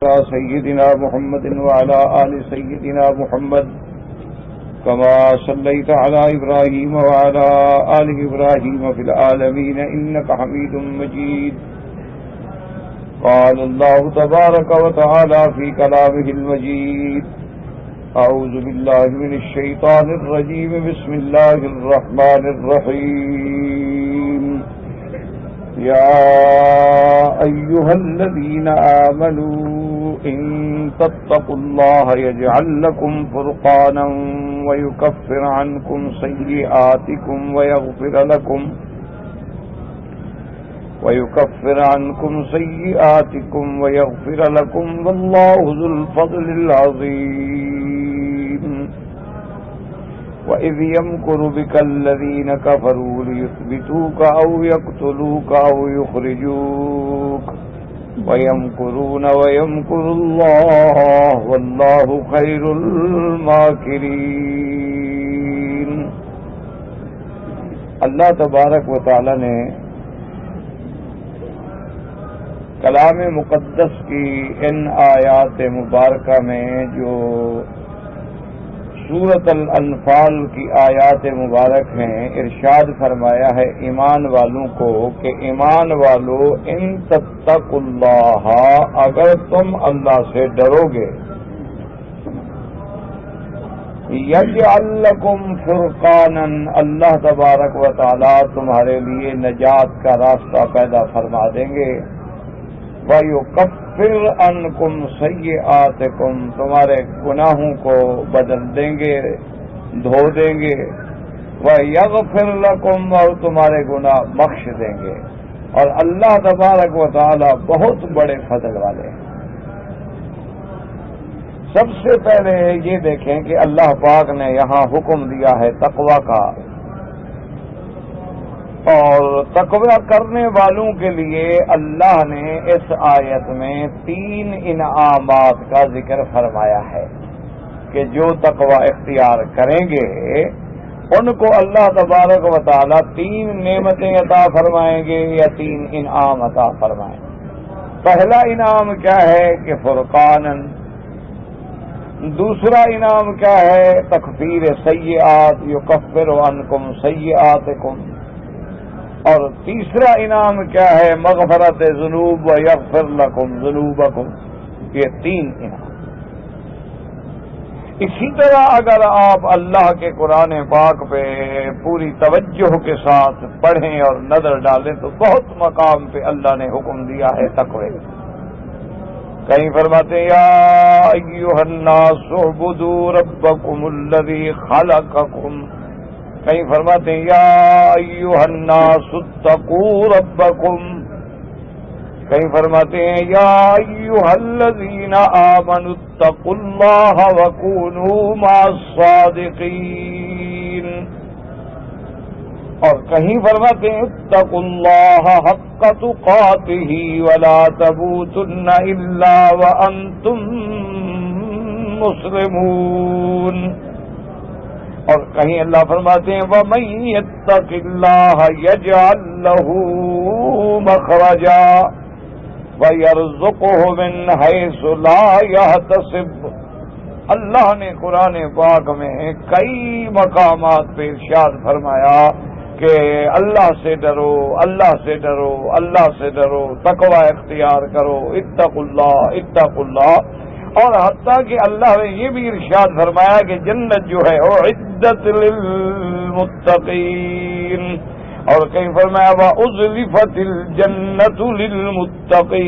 سيدنا محمد وعلى آل سيدنا محمد كما صليت على إبراهيم وعلى آل إبراهيم في العالمين إنك حميد مجيد. قال الله تبارك وتعالى في كلامه المجيد: أعوذ بالله من الشيطان الرجيم. بسم الله الرحمن الرحيم. يا أيها الذين آمنوا إن تتقوا الله يجعل لكم فرقانا ويكفر عنكم سيئاتكم ويغفر لكم والله ذو الفضل العظيم. وإذ يمكر بك الذين كفروا ليثبتوك أو يقتلوك أو يخرجوك ويمكرون ويمكر الله والله خير الماكرين. اللہ تبارک و تعالی نے کلام مقدس کی ان آیات مبارکہ میں جو سورۃ الانفال کی آیات مبارک ہیں ارشاد فرمایا ہے ایمان والوں کو کہ ایمان والو ان تتقوا اللہ، اگر تم اللہ سے ڈرو گے، یجعل لکم فرقانا، اللہ تبارک و تعالی تمہارے لیے نجات کا راستہ پیدا فرما دیں گے، وَيُكَفِّرْ عَنْكُمْ سَيِّئَاتِكُمْ، تمہارے گناہوں کو بدل دیں گے، دھو دیں گے، وَيَغْفِرْ لَكُمْ، اور تمہارے گناہ بخش دیں گے. اور اللہ تبارک و تعالی بہت بڑے فضل والے ہیں. سب سے پہلے یہ دیکھیں کہ اللہ پاک نے یہاں حکم دیا ہے تقوی کا، اور تقوی کرنے والوں کے لیے اللہ نے اس آیت میں 3 انعامات کا ذکر فرمایا ہے کہ جو تقوی اختیار کریں گے ان کو اللہ تبارک و تعالی 3 نعمتیں عطا فرمائیں گے یا 3 انعام عطا فرمائیں گے. پہلا انعام کیا ہے کہ فرقانن، دوسرا انعام کیا ہے تکفیر سیئات، یکفر عنکم سیئاتکم، اور تیسرا انعام کیا ہے مغفرت ذنوب و یغفر لکم ذنوبکم. یہ 3 انعام. اسی طرح اگر آپ اللہ کے قرآن پاک پہ پوری توجہ کے ساتھ پڑھیں اور نظر ڈالیں تو بہت مقام پہ اللہ نے حکم دیا ہے تقوی. کہیں فرماتے ہیں یا ایھا الناس اعبدوا ربکم الذی خلقکم، کہیں فرماتے ہیں یا ایھا الناس اتقوا ربکم، کہیں فرماتے ہیں یا ایھا الذین آمنوا اتقوا اللہ وکونوا مع الصادقین، اور کہیں فرماتے ہیں اتقوا اللہ حق تقاتہ ولا تموتن الا وانتم مسلمون، اور کہیں اللہ فرماتے ہیں وَمَن يَتَّقِ اللَّهَ يَجْعَل لَّهُ مَخْرَجًا وَيَرْزُقْهُ مِنْ حَيْثُ لَا يَحْتَسِبُ. اللہ نے قرآن پاک میں کئی مقامات پہ ارشاد فرمایا کہ اللہ سے ڈرو، اللہ سے ڈرو، اللہ سے ڈرو، تقوی اختیار کرو، اتقوا اللہ اتقوا اللہ. اور حتیٰ کہ اللہ نے یہ بھی ارشاد فرمایا کہ جنت جو ہے اعدت للمتقین، اور کہیں فرمایا وَأُزْلِفَتِ الْجَنَّةُ لِلْمُتَّقِينَ،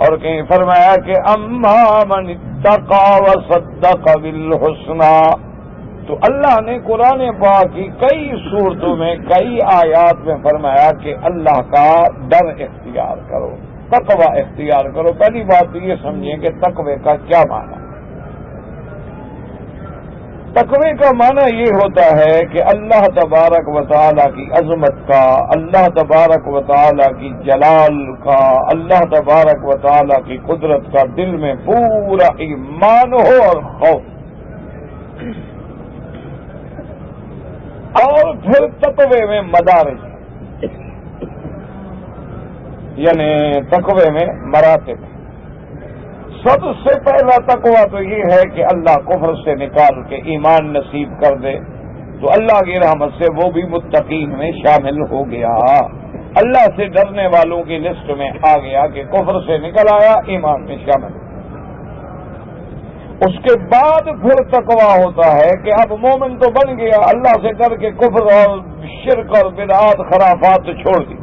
اور کہیں فرمایا کہ اَمَّا مَنِ اتَّقَىٰ وَصَدَّقَ بِالْحُسْنَىٰ. تو اللہ نے قرآن پاک کی کئی صورتوں میں کئی آیات میں فرمایا کہ اللہ کا ڈر اختیار کرو، تقوی اختیار کرو. پہلی بات تو یہ سمجھیں کہ تقوی کا کیا معنی ہے. تقوی کا معنی یہ ہوتا ہے کہ اللہ تبارک و تعالی کی عظمت کا، اللہ تبارک و تعالی کی جلال کا، اللہ تبارک و تعالی کی قدرت کا دل میں پورا ایمان ہو اور خوف، اور پھر تقوی میں مدارج، یعنی تقوی میں مراتب. سب سے پہلا تقویٰ تو یہ ہے کہ اللہ کفر سے نکال کے ایمان نصیب کر دے، تو اللہ کی رحمت سے وہ بھی متقین میں شامل ہو گیا، اللہ سے ڈرنے والوں کی لسٹ میں آ گیا کہ کفر سے نکل آیا، ایمان میں شامل ہو۔ اس کے بعد پھر تقویٰ ہوتا ہے کہ اب مومن تو بن گیا، اللہ سے ڈر کے کفر اور شرک اور بدعات خرافات تو چھوڑ دی۔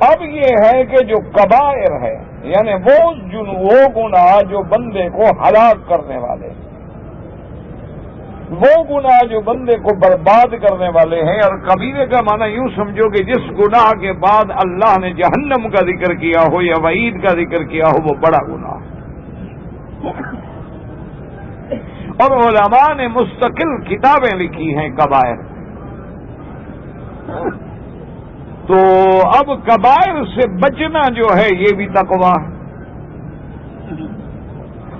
اب یہ ہے کہ جو کبائر ہے، یعنی وہ گناہ جو بندے کو ہلاک کرنے والے، وہ گناہ جو بندے کو برباد کرنے والے ہیں، اور کبیرے کا معنی یوں سمجھو کہ جس گناہ کے بعد اللہ نے جہنم کا ذکر کیا ہو یا وعید کا ذکر کیا ہو، وہ بڑا گناہ ہے۔ اور علماء نے مستقل کتابیں لکھی ہیں کبائر، تو اب کبائر سے بچنا جو ہے یہ بھی تقویٰ ہے۔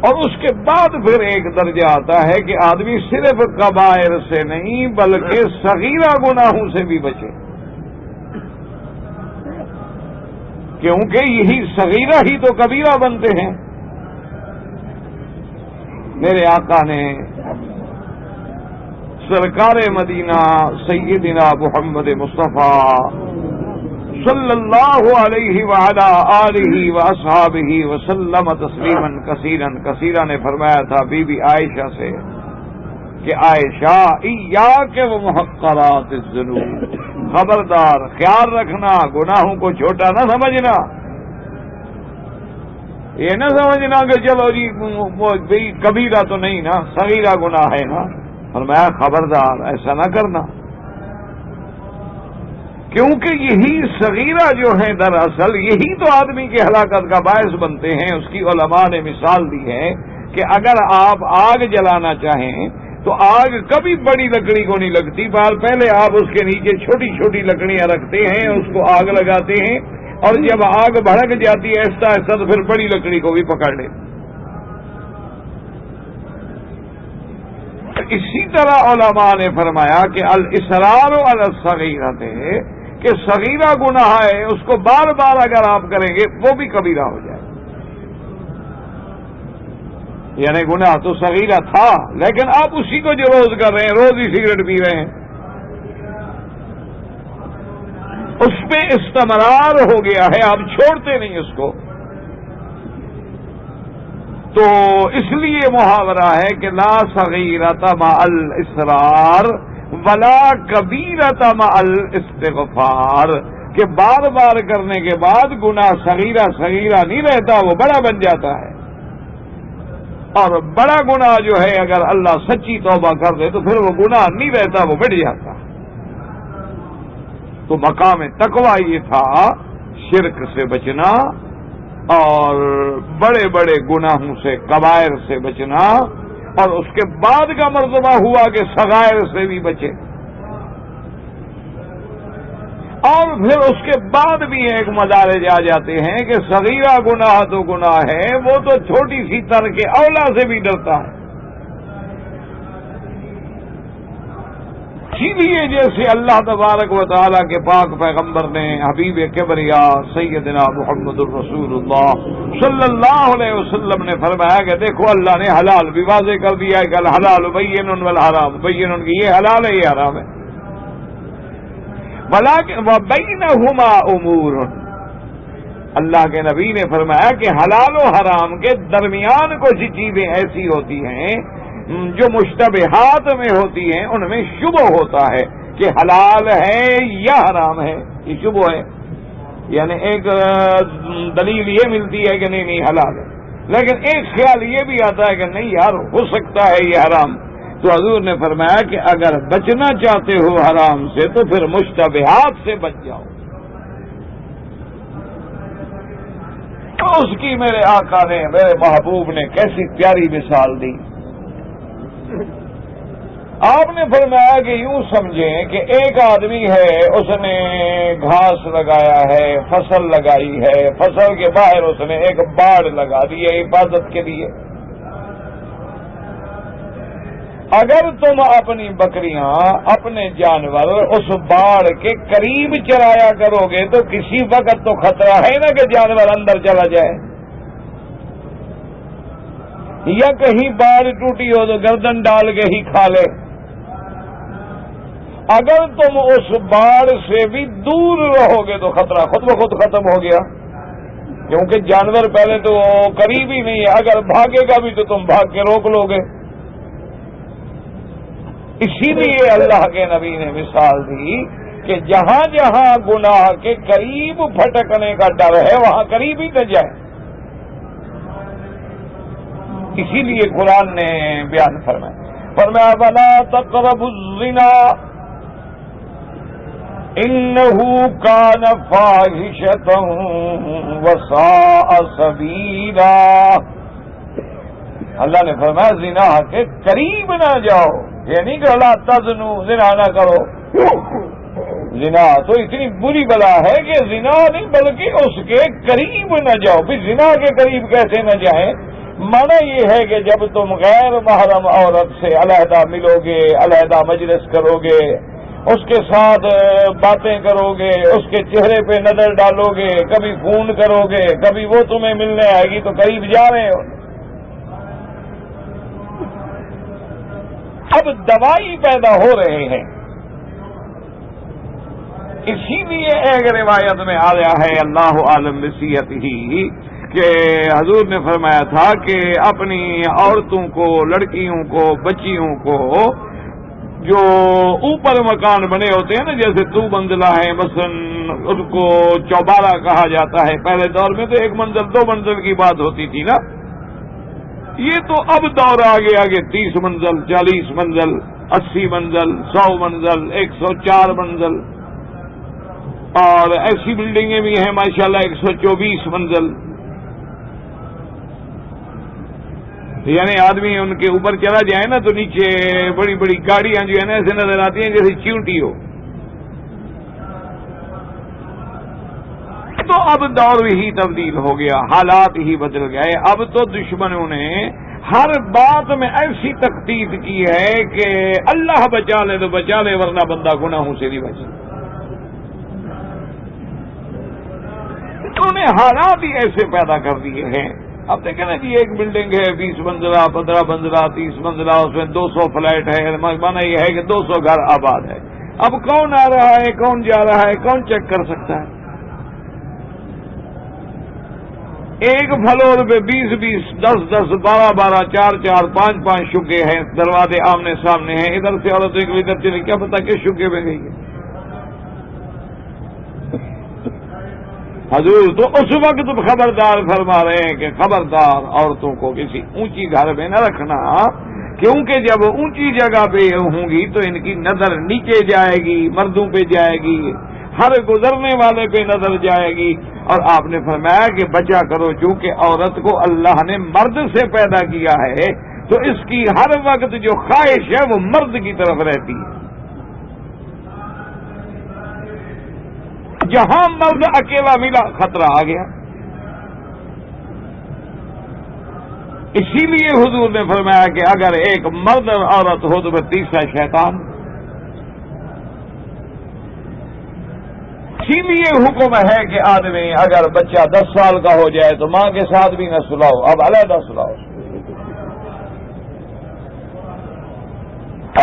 اور اس کے بعد پھر ایک درجہ آتا ہے کہ آدمی صرف کبائر سے نہیں بلکہ صغیرہ گناہوں سے بھی بچے، کیونکہ یہی صغیرہ ہی تو کبیرہ بنتے ہیں۔ میرے آقا نے سرکار مدینہ سیدنا محمد مصطفیٰ صلی اللہ علیہ وعلی آلہ واصحابہ وسلم تسلیما کثیرا کثیرا نے فرمایا تھا بی بی عائشہ سے کہ عائشہ ایاک ومحقرات الذنوب، خبردار خیال رکھنا گناہوں کو چھوٹا نہ سمجھنا، یہ نہ سمجھنا کہ چلو جی کبیرہ تو نہیں نا، صغیرہ گناہ ہے نا، فرمایا خبردار ایسا نہ کرنا، کیونکہ یہی صغیرہ جو ہیں دراصل یہی تو آدمی کی ہلاکت کا باعث بنتے ہیں۔ اس کی علماء نے مثال دی ہے کہ اگر آپ آگ جلانا چاہیں تو آگ کبھی بڑی لکڑی کو نہیں لگتی، پہلے آپ اس کے نیچے چھوٹی چھوٹی لکڑیاں رکھتے ہیں، اس کو آگ لگاتے ہیں، اور جب آگ بھڑک جاتی ہے ایسا ایسا تو پھر بڑی لکڑی کو بھی پکڑ لے۔ اسی طرح علماء نے فرمایا کہ الاصرار علی الصغیرۃ، کہ صغیرہ گناہ ہے اس کو بار بار اگر آپ کریں گے وہ بھی کبیرہ ہو جائے، یعنی گناہ تو صغیرہ تھا لیکن آپ اسی کو جو روز کر رہے ہیں، روز ہی سگریٹ پی رہے ہیں، اس پہ استمرار ہو گیا ہے، آپ چھوڑتے نہیں اس کو، تو اس لیے محاورہ ہے کہ لا صغیرۃ مع الاصرار ولا کبیرۃ مع الاستغفار، کہ بار بار کرنے کے بعد گناہ صغیرہ صغیرہ نہیں رہتا، وہ بڑا بن جاتا ہے، اور بڑا گناہ جو ہے اگر اللہ سچی توبہ کر دے تو پھر وہ گناہ نہیں رہتا، وہ بڑھ جاتا ہے۔ تو مقام تقویٰ یہ تھا شرک سے بچنا اور بڑے بڑے گناہوں سے کبائر سے بچنا، اور اس کے بعد کا مرتبہ ہوا کہ صغائر سے بھی بچے، اور پھر اس کے بعد بھی ایک مدارج آ جاتے ہیں کہ صغیرہ گناہ تو گناہ ہے، وہ تو چھوٹی سی ترک اولا سے بھی ڈرتا ہے۔ اسی لیے جیسے اللہ تبارک و تعالیٰ کے پاک پیغمبر نے حبیب کبریا سیدنا محمد الرسول اللہ صلی اللہ علیہ وسلم نے فرمایا کہ دیکھو اللہ نے حلال بھی واضح کر دیا ہے کہ الحلال بین والحرام بین، کہ یہ حلال ہے یہ حرام ہے، وبینہما امور، اللہ کے نبی نے فرمایا کہ حلال و حرام کے درمیان کچھ چیزیں ایسی ہوتی ہیں جو مشتبہات میں ہوتی ہیں، ان میں شبہ ہوتا ہے کہ حلال ہے یا حرام ہے، یہ شبہ ہے، یعنی ایک دلیل یہ ملتی ہے کہ نہیں حلال ہے، لیکن ایک خیال یہ بھی آتا ہے کہ نہیں یار ہو سکتا ہے یہ حرام، تو حضور نے فرمایا کہ اگر بچنا چاہتے ہو حرام سے تو پھر مشتبہات سے بچ جاؤ۔ تو اس کی میرے آقا نے میرے محبوب نے کیسی پیاری مثال دی، آپ نے فرمایا کہ یوں سمجھیں کہ ایک آدمی ہے، اس نے گھاس لگایا ہے، فصل لگائی ہے، فصل کے باہر اس نے ایک باڑ لگا دی ہے حفاظت کے لیے۔ اگر تم اپنی بکریاں اپنے جانور اس باڑ کے قریب چرایا کرو گے تو کسی وقت تو خطرہ ہے نا کہ جانور اندر چلا جائے، یا کہیں باڑ ٹوٹی ہو تو گردن ڈال کے ہی کھا لے. اگر تم اس باڑ سے بھی دور رہو گے تو خطرہ خود بخود ختم ہو گیا، کیونکہ جانور پہلے تو قریب ہی نہیں ہے، اگر بھاگے گا بھی تو تم بھاگ کے روک لو گے. اسی لیے اللہ کے نبی نے مثال دی کہ جہاں جہاں گناہ کے قریب بھٹکنے کا ڈر ہے وہاں قریب ہی نہ جائے. اسی لیے قرآن نے بیان فرمایا وَلَا تَقْرَبُوا الزِّنَا إِنَّهُ كَانَ فَاحِشَةً وَسَاءَ سَبِيلًا. اللہ نے فرمایا زنا کے قریب نہ جاؤ، یعنی کہ لا تزنوا، زنا نہ کرو. زنا تو اتنی بری بلا ہے کہ زنا نہیں بلکہ اس کے قریب نہ جاؤ. بھی زنا کے قریب کیسے نہ جائیں؟ معنی یہ ہے کہ جب تم غیر محرم عورت سے علیحدہ ملو گے، علیحدہ مجلس کرو گے، اس کے ساتھ باتیں کرو گے، اس کے چہرے پہ نظر ڈالو گے، کبھی فون کرو گے، کبھی وہ تمہیں ملنے آئے گی تو قریب جا رہے ہو. اب دوائی پیدا ہو رہے ہیں. اسی لیے ایک روایت میں آیا ہے اللہ عالم بصیت ہی کہ حضور نے فرمایا تھا کہ اپنی عورتوں کو، لڑکیوں کو، بچیوں کو جو اوپر مکان بنے ہوتے ہیں نا، جیسے 2 منزلہ ہیں مثلا، ان کو چوبارہ کہا جاتا ہے. پہلے دور میں تو 1 منزل 2 منزل کی بات ہوتی تھی نا. یہ تو اب دور آگے 30 منزل، 40 منزل، 80 منزل، 100 منزل، 104 منزل، اور ایسی بلڈنگیں بھی ہیں ماشاءاللہ 124 منزل. یعنی آدمی ان کے اوپر چلا جائے نا تو نیچے بڑی بڑی گاڑیاں جو ہے نا ایسے نظر آتی ہیں جیسے چیونٹی ہو. تو اب دور ہی تبدیل ہو گیا، حالات ہی بدل گئے. اب تو دشمنوں نے ہر بات میں ایسی تخطیط کی ہے کہ اللہ بچا لے تو بچا لے، ورنہ بندہ گناہوں سے نہیں بچے. انہوں نے حالات ہی ایسے پیدا کر دیے ہیں. اب دیکھیں نا جی، ایک بلڈنگ ہے 20 منزلہ، 15 منزلہ، 30 منزلہ، اس میں 200 فلیٹ ہے. مانا یہ ہے کہ 200 گھر آباد ہے. اب کون آ رہا ہے، کون جا رہا ہے، کون چیک کر سکتا ہے؟ ایک فلور پہ 20 10 12 4 5 شگے ہیں، دروازے آمنے سامنے ہیں. ادھر سے عورت ایک ادھر چلے، کیا پتا کہ شگے میں گئی ہے. حضور تو اس وقت خبردار فرما رہے ہیں کہ خبردار عورتوں کو کسی اونچی گھر میں نہ رکھنا، کیونکہ جب اونچی جگہ پہ ہوں گی تو ان کی نظر نیچے جائے گی، مردوں پہ جائے گی، ہر گزرنے والے پہ نظر جائے گی. اور آپ نے فرمایا کہ بچا کرو، چونکہ عورت کو اللہ نے مرد سے پیدا کیا ہے تو اس کی ہر وقت جو خواہش ہے وہ مرد کی طرف رہتی ہے. جہاں مرد اکیلا ملا خطرہ آ گیا. اسی لیے حضور نے فرمایا کہ اگر ایک مرد اور عورت ہو تو پھر تیسرا شیطان. اسی لیے حکم ہے کہ آدمی اگر بچہ 10 سال کا ہو جائے تو ماں کے ساتھ بھی نہ سلاؤ، اب علیحدہ سلاؤ.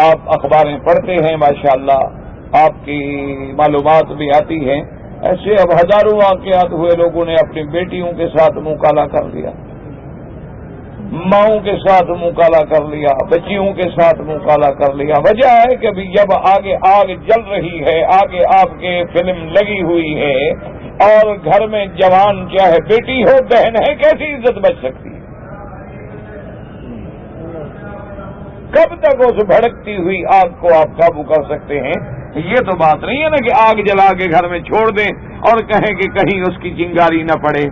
آپ اخباریں پڑھتے ہیں ماشاءاللہ، آپ کی معلومات بھی آتی ہیں. ایسے اب ہزاروں واقعات ہوئے، لوگوں نے اپنی بیٹیوں کے ساتھ منہ کالا کر لیا، ماؤں کے ساتھ منہ کالا کر لیا، بچیوں کے ساتھ منہ کالا کر لیا. وجہ ہے کہ جب آگے آگ جل رہی ہے، آگے آپ کے فلم لگی ہوئی ہے، اور گھر میں جوان چاہے بیٹی ہو بہن ہے، کیسی عزت بچ سکتی ہے؟ کب تک اس بھڑکتی ہوئی آگ کو آپ قابو کر سکتے ہیں؟ یہ تو بات نہیں ہے نا کہ آگ جلا کے گھر میں چھوڑ دیں اور کہیں کہ کہیں اس کی چنگاری نہ پڑے.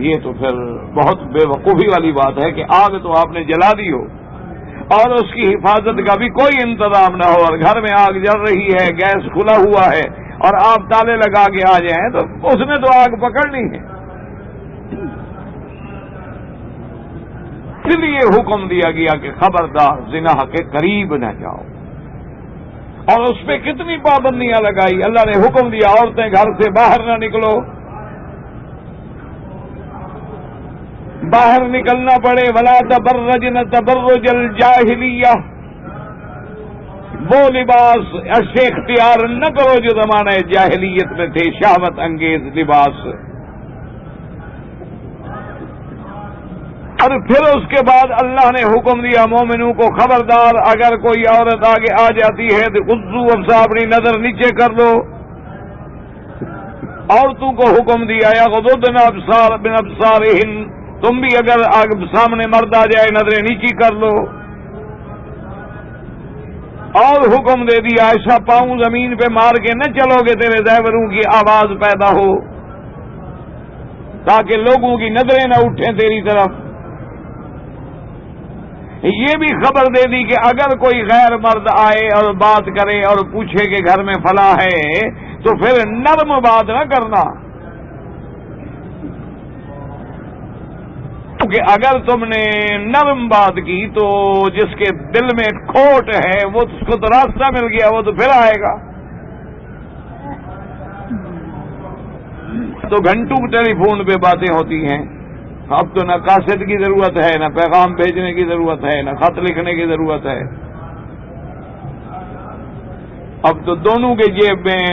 یہ تو پھر بہت بے وقوفی والی بات ہے کہ آگ تو آپ نے جلا دی ہو اور اس کی حفاظت کا بھی کوئی انتظام نہ ہو، اور گھر میں آگ جل رہی ہے، گیس کھلا ہوا ہے اور آپ تالے لگا کے آ جائیں تو اس نے تو آگ پکڑنی ہے. اس لیے حکم دیا گیا کہ خبردار زنا کے قریب نہ جاؤ. اور اس پہ کتنی پابندیاں لگائی. اللہ نے حکم دیا عورتیں گھر سے باہر نہ نکلو، باہر نکلنا پڑے، ولا تبرجن تبرج الجاہلیہ، وہ لباس ایسے اختیار نہ کرو جو زمانہ جاہلیت میں تھے، شہوت انگیز لباس۔ اور پھر اس کے بعد اللہ نے حکم دیا مومنوں کو، خبردار اگر کوئی عورت آگے آ جاتی ہے تو غضوا ابصار، اپنی نظر نیچے کر لو۔ عورتوں کو حکم دیا یغضضن من ابصارہن، تم بھی اگر سامنے مرد آ جائے نظریں نیچی کر لو۔ اور حکم دے دیا ایسا پاؤں زمین پہ مار کے نہ چلو گے تیرے زیوروں کی آواز پیدا ہو، تاکہ لوگوں کی نظریں نہ اٹھیں تیری طرف۔ یہ بھی خبر دے دی کہ اگر کوئی غیر مرد آئے اور بات کرے اور پوچھے کہ گھر میں فلاں ہے تو پھر نرم بات نہ کرنا، کیونکہ اگر تم نے نرم بات کی تو جس کے دل میں کھوٹ ہے وہ اس کو تو راستہ مل گیا، وہ تو پھر آئے گا۔ تو گھنٹوں ٹیلی فون پہ باتیں ہوتی ہیں، اب تو نہ کاسٹ کی ضرورت ہے، نہ پیغام بھیجنے کی ضرورت ہے، نہ خط لکھنے کی ضرورت ہے۔ اب تو دونوں کے جیب میں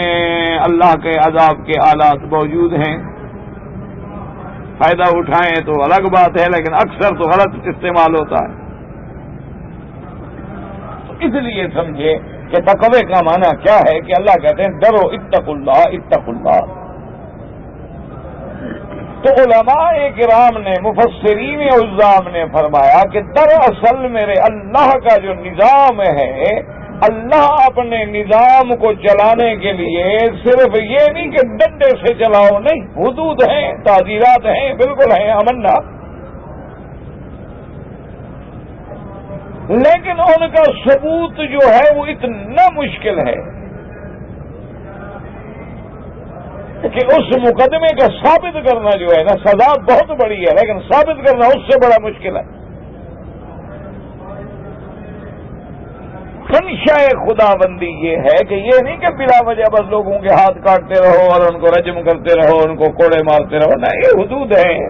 اللہ کے عذاب کے آلات موجود ہیں، فائدہ اٹھائیں تو الگ بات ہے، لیکن اکثر تو غلط استعمال ہوتا ہے۔ تو اس لیے سمجھے کہ تقوی کا معنی کیا ہے کہ اللہ کہتے ہیں ڈرو، اتقوا اللہ اتقوا اللہ۔ تو علماء کرام نے، مفسرین عظام نے فرمایا کہ دراصل میرے اللہ کا جو نظام ہے، اللہ اپنے نظام کو چلانے کے لیے صرف یہ نہیں کہ ڈنڈے سے چلاؤ، نہیں، حدود ہیں، تعزیرات ہیں، بالکل ہیں، امنا، لیکن ان کا ثبوت جو ہے وہ اتنا مشکل ہے کہ اس مقدمے کا ثابت کرنا جو ہے نا، سزا بہت بڑی ہے لیکن ثابت کرنا اس سے بڑا مشکل ہے۔ منشا خدا بندی یہ ہے کہ یہ نہیں کہ بلا وجہ بس لوگوں کے ہاتھ کاٹتے رہو اور ان کو رجم کرتے رہو، ان کو کوڑے مارتے رہو، نہ، یہ حدود ہیں۔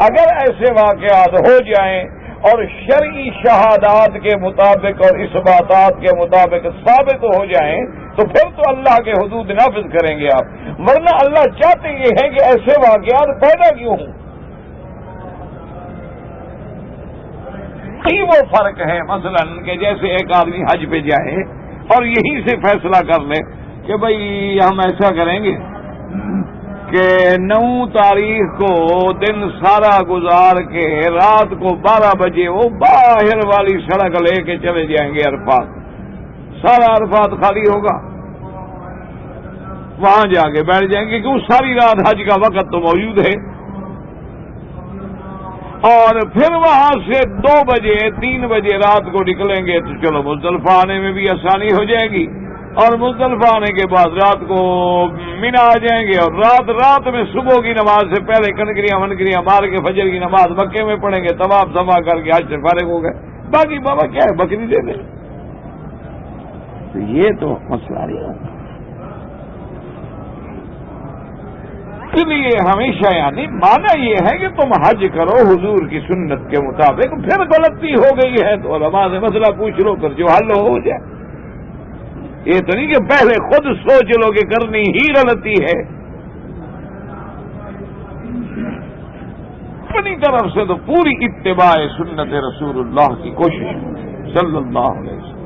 اگر ایسے واقعات ہو جائیں اور شرعی شہادات کے مطابق اور اثباتات کے مطابق ثابت ہو جائیں تو پھر تو اللہ کے حدود نافذ کریں گے آپ، ورنہ اللہ چاہتے یہ ہیں کہ ایسے واقعات پیدا کیوں ہوں۔ وہ فرق ہے مثلا کہ جیسے ایک آدمی حج پہ جائے اور یہیں سے فیصلہ کر لے کہ بھئی ہم ایسا کریں گے کہ 9 تاریخ کو دن سارا گزار کے رات کو 12 بجے وہ باہر والی سڑک لے کے چلے جائیں گے عرفات، سارا عرفات خالی ہوگا، وہاں جا کے بیٹھ جائیں گے، کیوں ساری رات حج کا وقت تو موجود ہے، اور پھر وہاں سے 2 بجے 3 بجے رات کو نکلیں گے تو چلو مزدلفہ آنے میں بھی آسانی ہو جائے گی، اور مزدلفہ آنے کے بعد رات کو مینا آ جائیں گے، اور رات میں صبح کی نماز سے پہلے کنکریاں مار کے فجر کی نماز مکے میں پڑھیں گے، طواف سما کر کے حج سے فارغ ہو گئے، باقی بابا کیا ہے، بکری دے دیں۔ تو یہ تو مسئلہ نہیں ہے، اس لیے ہمیشہ یعنی مانا یہ ہے کہ تم حج کرو حضور کی سنت کے مطابق، پھر غلطی ہو گئی ہے تو علماء سے مسئلہ پوچھ لو، پھر جو حل ہو جائے۔ یہ تو نہیں کہ پہلے خود سوچ لو کہ کرنی ہی غلطی ہے، اپنی طرف سے تو پوری اتباع سنت رسول اللہ کی کوشش صلی اللہ علیہ وسلم۔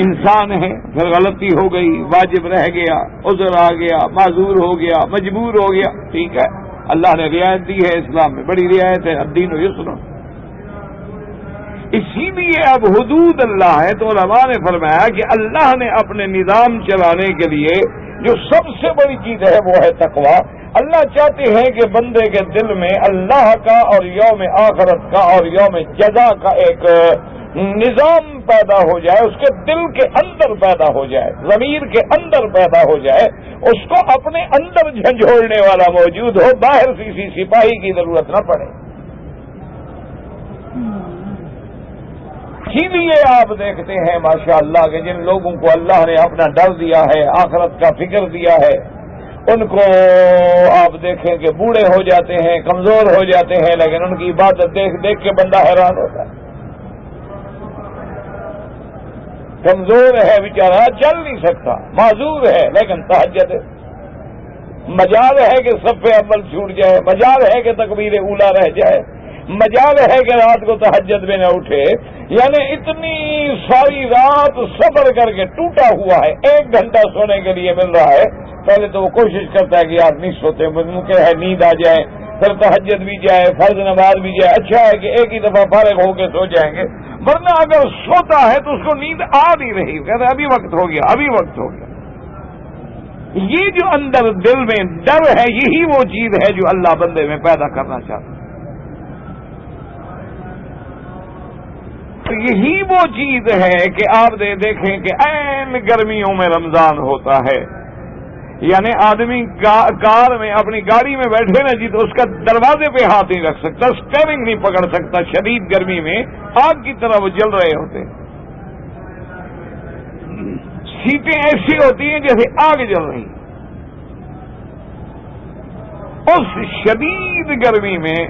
انسان ہے، پھر غلطی ہو گئی، واجب رہ گیا، عذر آ گیا، معذور ہو گیا، مجبور ہو گیا، ٹھیک ہے، اللہ نے رعایت دی ہے، اسلام میں بڑی رعایت ہے، الدین یسر۔ اسی لیے اب حدود اللہ ہے تو علماء نے فرمایا کہ اللہ نے اپنے نظام چلانے کے لیے جو سب سے بڑی چیز ہے وہ ہے تقوی۔ اللہ چاہتے ہیں کہ بندے کے دل میں اللہ کا اور یوم آخرت کا اور یوم جزا کا ایک نظام پیدا ہو جائے، اس کے دل کے اندر پیدا ہو جائے، ضمیر کے اندر پیدا ہو جائے، اس کو اپنے اندر جھنجھوڑنے والا موجود ہو، باہر کسی سپاہی کی ضرورت نہ پڑے۔ اسی لیے آپ دیکھتے ہیں ماشاءاللہ کہ جن لوگوں کو اللہ نے اپنا ڈر دیا ہے، آخرت کا فکر دیا ہے، ان کو آپ دیکھیں کہ بوڑھے ہو جاتے ہیں، کمزور ہو جاتے ہیں، لیکن ان کی عبادت دیکھ دیکھ کے بندہ حیران ہوتا ہے۔ کمزور ہے بیچارہ، چل نہیں سکتا، معذور ہے، لیکن تہجد مجال ہے کہ صف اول چھوٹ جائے، مجال ہے کہ تکبیر اولا رہ جائے، مجال ہے کہ رات کو تہجد میں نہ اٹھے، یعنی اتنی ساری رات صبر کر کے ٹوٹا ہوا ہے، 1 گھنٹہ سونے کے لیے مل رہا ہے، پہلے تو وہ کوشش کرتا ہے کہ یار نہیں سوتے، ممکن ہے نیند آ جائے، پھر تہجد بھی جائے، فرض نماز بھی جائے، اچھا ہے کہ ایک ہی دفعہ فارغ ہو کے سو جائیں گے، ورنہ اگر سوتا ہے تو اس کو نیند آ نہیں رہی، کہتے ابھی وقت ہو گیا، ابھی وقت ہو گیا۔ یہ جو اندر دل میں ڈر ہے، یہی وہ چیز ہے جو اللہ بندے میں پیدا کرنا چاہتا ہے۔ یہی وہ چیز ہے کہ آپ دیکھیں کہ عین گرمیوں میں رمضان ہوتا ہے، یعنی آدمی کار میں اپنی گاڑی میں بیٹھے نا جی تو اس کا دروازے پہ ہاتھ نہیں رکھ سکتا، اسٹیئرنگ نہیں پکڑ سکتا، شدید گرمی میں آگ کی طرح وہ جل رہے ہوتے، سیٹیں ایسی ہوتی ہیں جیسے آگ جل رہی۔ اس شدید گرمی میں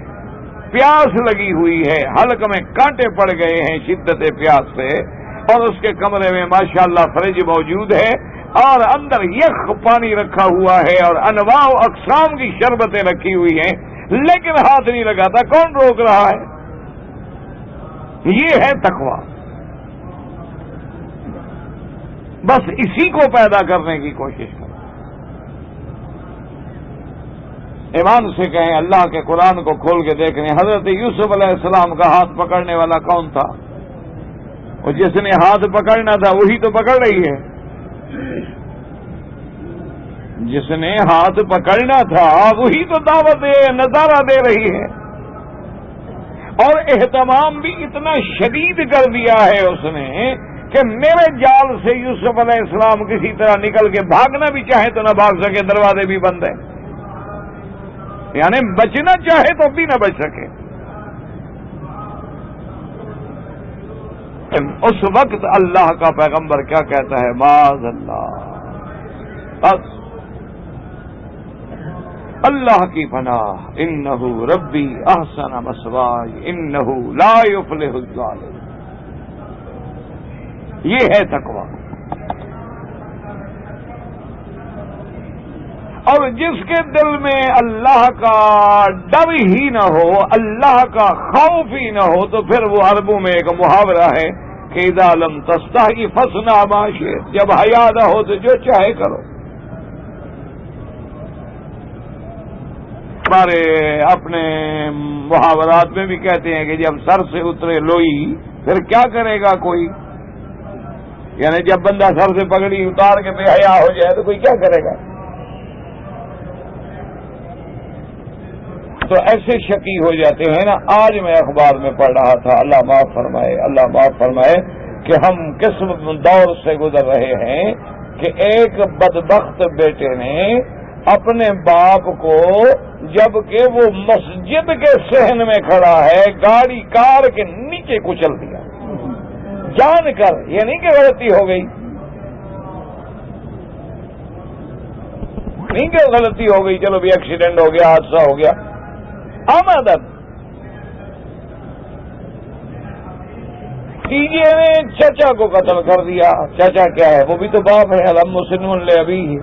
پیاس لگی ہوئی ہے، حلق میں کانٹے پڑ گئے ہیں شدت پیاس سے، اور اس کے کمرے میں ماشاءاللہ فریج موجود ہے اور اندر یخ پانی رکھا ہوا ہے اور انواع و اقسام کی شربتیں رکھی ہوئی ہیں، لیکن ہاتھ نہیں لگاتا۔ کون روک رہا ہے؟ یہ ہے تقویٰ۔ بس اسی کو پیدا کرنے کی کوشش کریں۔ ایمان سے کہیں، اللہ کے قرآن کو کھول کے دیکھ رہے ہیں، حضرت یوسف علیہ السلام کا ہاتھ پکڑنے والا کون تھا؟ وہ جس نے ہاتھ پکڑنا تھا وہی تو پکڑ رہی ہے، جس نے ہاتھ پکڑنا تھا وہی تو دعوت نظارہ دے رہی ہے، اور اہتمام بھی اتنا شدید کر دیا ہے اس نے کہ میرے جال سے یوسف علیہ السلام کسی طرح نکل کے بھاگنا بھی چاہے تو نہ بھاگ سکے، دروازے بھی بند ہیں، یعنی بچنا چاہے تو بھی نہ بچ سکے۔ اس وقت اللہ کا پیغمبر کیا کہتا ہے؟ معاذ اللہ، بس اللہ کی پناہ، انہ ربی احسن مثوائی انہ لا یفلح الظالمون۔ یہ ہے تقویٰ۔ اور جس کے دل میں اللہ کا ڈر ہی نہ ہو، اللہ کا خوف ہی نہ ہو، تو پھر وہ عربوں میں ایک محاورہ ہے کہ اذا لم تستحی فاصنع ما شئت، جب حیا نہ ہو تو جو چاہے کرو۔ ہمارے اپنے محاورات میں بھی کہتے ہیں کہ جب سر سے اترے لوئی پھر کیا کرے گا کوئی، یعنی جب بندہ سر سے پگڑی اتار کے بے حیا ہو جائے تو کوئی کیا کرے گا؟ تو ایسے شکی ہو جاتے ہیں نا۔ آج میں اخبار میں پڑھ رہا تھا، اللہ معاف فرمائے، اللہ معاف فرمائے، کہ ہم کس دور سے گزر رہے ہیں کہ ایک بدبخت بیٹے نے اپنے باپ کو، جبکہ وہ مسجد کے صحن میں کھڑا ہے، گاڑی کار کے نیچے کچل دیا جان کر، یہ نہیں کہ غلطی ہو گئی، نہیں کہ غلطی ہو گئی، چلو بھی ایکسیڈنٹ ہو گیا، حادثہ ہو گیا، آمدن تیجے نے چچا کو قتل کر دیا۔ چچا کیا ہے؟ وہ بھی تو باپ ہے، الم مسلم لے ابھی ہی۔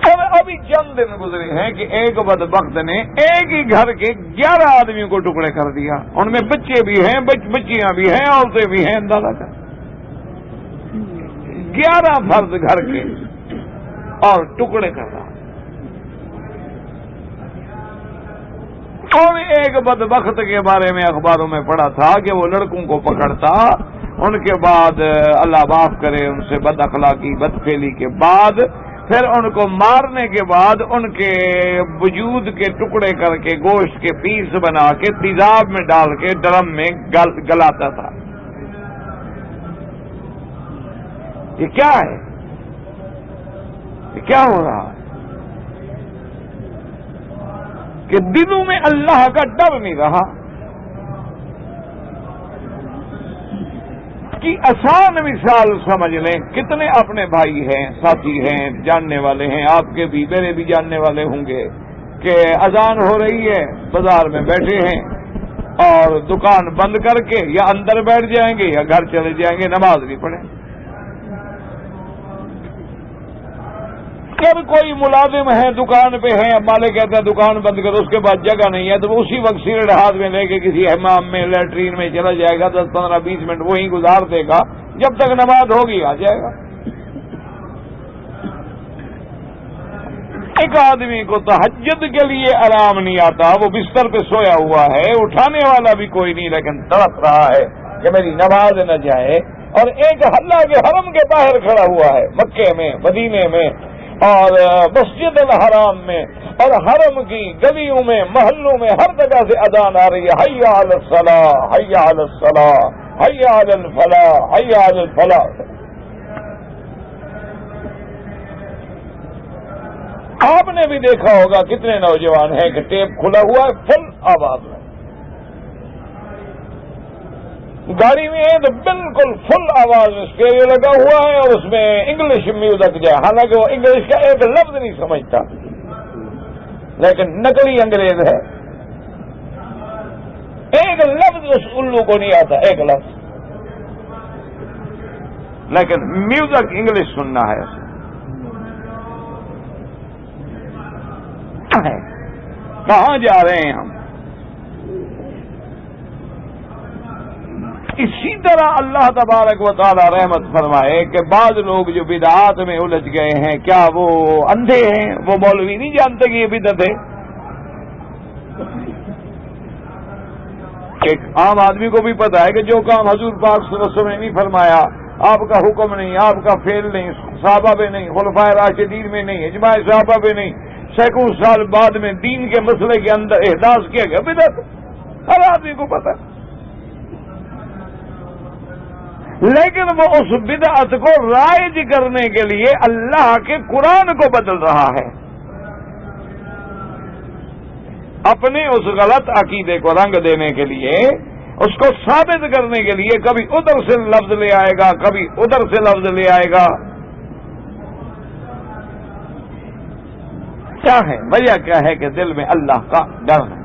اور ابھی چند دن گزرے ہیں کہ ایک بدبخت نے ایک ہی گھر کے 11 آدمیوں کو ٹکڑے کر دیا، ان میں بچے بھی ہیں، بچیاں بھی ہیں، عورتیں بھی ہیں، اندازہ کر 11 فرد گھر کے، اور ٹکڑے کر رہا۔ اور ایک بدبخت کے بارے میں اخباروں میں پڑھا تھا کہ وہ لڑکوں کو پکڑتا، ان کے بعد اللہ معاف کرے ان سے بد اخلاقی بدفعلی کے بعد، پھر ان کو مارنے کے بعد ان کے وجود کے ٹکڑے کر کے گوشت کے پیس بنا کے تیزاب میں ڈال کے ڈرم میں گلاتا تھا۔ یہ کیا ہے؟ یہ کیا ہو رہا ہے کہ دلوں میں اللہ کا ڈر نہیں رہا؟ کی آسان مثال سمجھ لیں، کتنے اپنے بھائی ہیں، ساتھی ہیں، جاننے والے ہیں، آپ کے بھی میرے بھی جاننے والے ہوں گے کہ اذان ہو رہی ہے، بازار میں بیٹھے ہیں اور دکان بند کر کے یا اندر بیٹھ جائیں گے یا گھر چلے جائیں گے، نماز نہیں پڑھیں۔ اگر کوئی ملازم ہے، دکان پہ ہے، اب مالک کہتا ہے دکان بند کرو، اس کے بعد جگہ نہیں ہے، تو وہ اسی وقت سیڑھ ہاتھ میں لے کے کسی حمام میں، لیٹرین میں چلا جائے گا، 10 15 20 منٹ وہیں گزار دے گا، جب تک نماز ہوگی آ جائے گا۔ ایک آدمی کو تہجد کے لیے آرام نہیں آتا، وہ بستر پہ سویا ہوا ہے، اٹھانے والا بھی کوئی نہیں، لیکن تڑپ رہا ہے کہ میری نماز نہ جائے، اور ایک اللہ کے حرم کے باہر کھڑا ہوا ہے، مکے میں، مدینے میں اور مسجد الحرام میں اور حرم کی گلیوں میں، محلوں میں، ہر جگہ سے اذان آ رہی ہے، حی علی الصلاۃ، حی علی الصلاۃ، حی علی الفلاح، حی علی الفلاح۔ آپ نے بھی دیکھا ہوگا کتنے نوجوان ہیں کہ ٹیپ کھلا ہوا ہے، فل آواز میں، گاڑی میں ہے تو بالکل فل آواز میں اسٹیریو لگا ہوا ہے اور اس میں انگلش میوزک جائے، حالانکہ وہ انگلش کا ایک لفظ نہیں سمجھتا، لیکن نقلی انگریز ہے، ایک لفظ اس الو کو نہیں آتا، ایک لفظ، لیکن میوزک انگلش سننا ہے اسے۔ کہاں جا رہے ہیں ہم؟ اسی طرح اللہ تبارک و تعالی رحمت فرمائے کہ بعض لوگ جو بدعات میں الجھ گئے ہیں، کیا وہ اندھے ہیں؟ وہ مولوی نہیں جانتے کہ یہ بدعت ہے؟ ایک عام آدمی کو بھی پتا ہے کہ جو کام حضور پاک صلی اللہ علیہ وسلم نے نہیں فرمایا، آپ کا حکم نہیں، آپ کا فعل نہیں، صحابہ پہ نہیں، خلفائے راشدین میں نہیں، اجماع صحابہ پہ نہیں، سینکڑوں سال بعد میں دین کے مسئلے کے اندر احداث کیا گیا، بدعت ہر آدمی کو پتا ہے، لیکن وہ اس بدعت کو رائج کرنے کے لیے اللہ کے قرآن کو بدل رہا ہے، اپنے اس غلط عقیدے کو رنگ دینے کے لیے، اس کو ثابت کرنے کے لیے کبھی ادھر سے لفظ لے آئے گا، کبھی ادھر سے لفظ لے آئے گا۔ کیا ہے وجہ؟ کیا ہے کہ دل میں اللہ کا ڈر ہے۔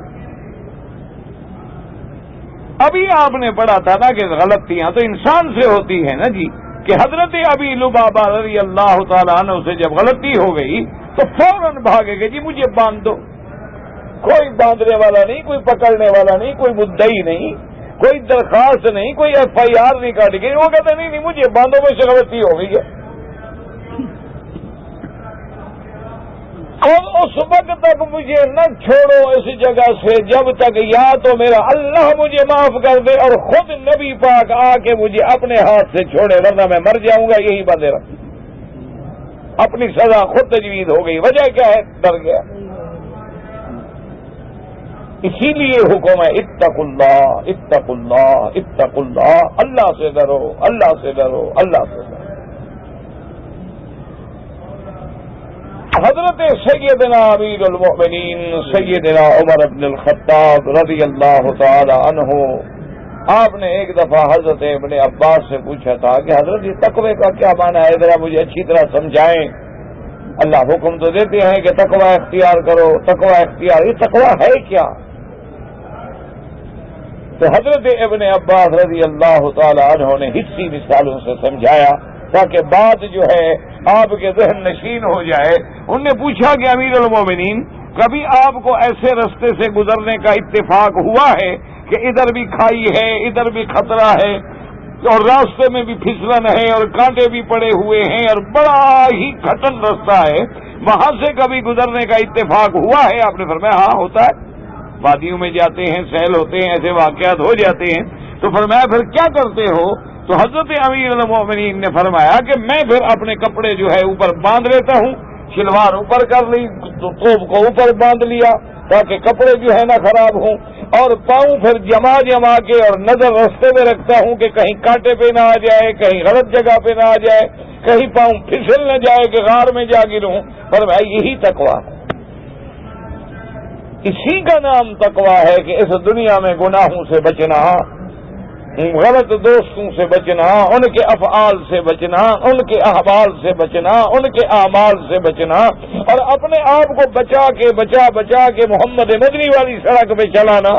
ابھی آپ نے پڑھا تھا نا کہ غلطیاں تو انسان سے ہوتی ہے نا جی، کہ حضرت ابی لبابہ رضی اللہ تعالیٰ عنہ سے جب غلطی ہو گئی تو فوراً بھاگے گے، جی مجھے باندھ دو، کوئی باندھنے والا نہیں، کوئی پکڑنے والا نہیں، کوئی مدعی نہیں، کوئی درخواست نہیں، کوئی FIR نہیں کاٹی گئی، وہ کہتے نہیں مجھے باندھو، مجھ سے غلطی ہو گئی ہے، اور اس وقت تک مجھے نہ چھوڑو اس جگہ سے جب تک یا تو میرا اللہ مجھے معاف کر دے اور خود نبی پاک آ کے مجھے اپنے ہاتھ سے چھوڑے، ورنہ میں مر جاؤں گا، یہی بندے رکھ، اپنی سزا خود تجویز ہو گئی۔ وجہ کیا ہے؟ ڈر گیا۔ اسی لیے حکم ہے اتقوا اللہ، اتقوا اللہ، اتقوا اللہ، اللہ سے ڈرو، اللہ سے ڈرو، اللہ سے ڈرو۔ حضرت سیدنا امیر المؤمنین سیدنا عمر بن الخطاب رضی اللہ تعالی عنہ، آپ نے ایک دفعہ حضرت ابن عباس سے پوچھا تھا کہ حضرت یہ تقوی کا کیا معنی ہے، ذرا مجھے اچھی طرح سمجھائیں، اللہ حکم تو دیتے ہیں کہ تقوی اختیار کرو، تقوی اختیار، یہ تقوی ہے کیا؟ تو حضرت ابن عباس رضی اللہ تعالی عنہ نے حصی مثالوں سے سمجھایا تاکہ بات جو ہے آپ کے ذہن نشین ہو جائے۔ انہوں نے پوچھا کہ امیر المومنین، کبھی آپ کو ایسے رستے سے گزرنے کا اتفاق ہوا ہے کہ ادھر بھی کھائی ہے، ادھر بھی خطرہ ہے، اور راستے میں بھی پھسلن ہے اور کانٹے بھی پڑے ہوئے ہیں اور بڑا ہی کھٹن رستہ ہے، وہاں سے کبھی گزرنے کا اتفاق ہوا ہے؟ آپ نے فرمایا ہاں ہوتا ہے، وادیوں میں جاتے ہیں، سیل ہوتے ہیں، ایسے واقعات ہو جاتے ہیں۔ تو فرمایا پھر کیا کرتے ہو؟ تو حضرت امیر المومنین نے فرمایا کہ میں پھر اپنے کپڑے جو ہے اوپر باندھ لیتا ہوں، شلوار اوپر کر لی، توپ کو اوپر باندھ لیا تاکہ کپڑے جو ہے نہ خراب ہوں، اور پاؤں پھر جما کے اور نظر رستے میں رکھتا ہوں کہ کہیں کانٹے پہ نہ آ جائے، کہیں غلط جگہ پہ نہ آ جائے، کہیں پاؤں پھسل نہ جائے کہ غار میں جا گروں۔ فرمایا یہی تقویٰ ہے، اسی کا نام تقویٰ ہے کہ اس دنیا میں گناہوں سے بچنا، غلط دوستوں سے بچنا، ان کے افعال سے بچنا، ان کے احوال سے بچنا، ان کے اعمال سے بچنا، اور اپنے آپ کو بچا کے محمد مدنی والی سڑک پہ چلانا،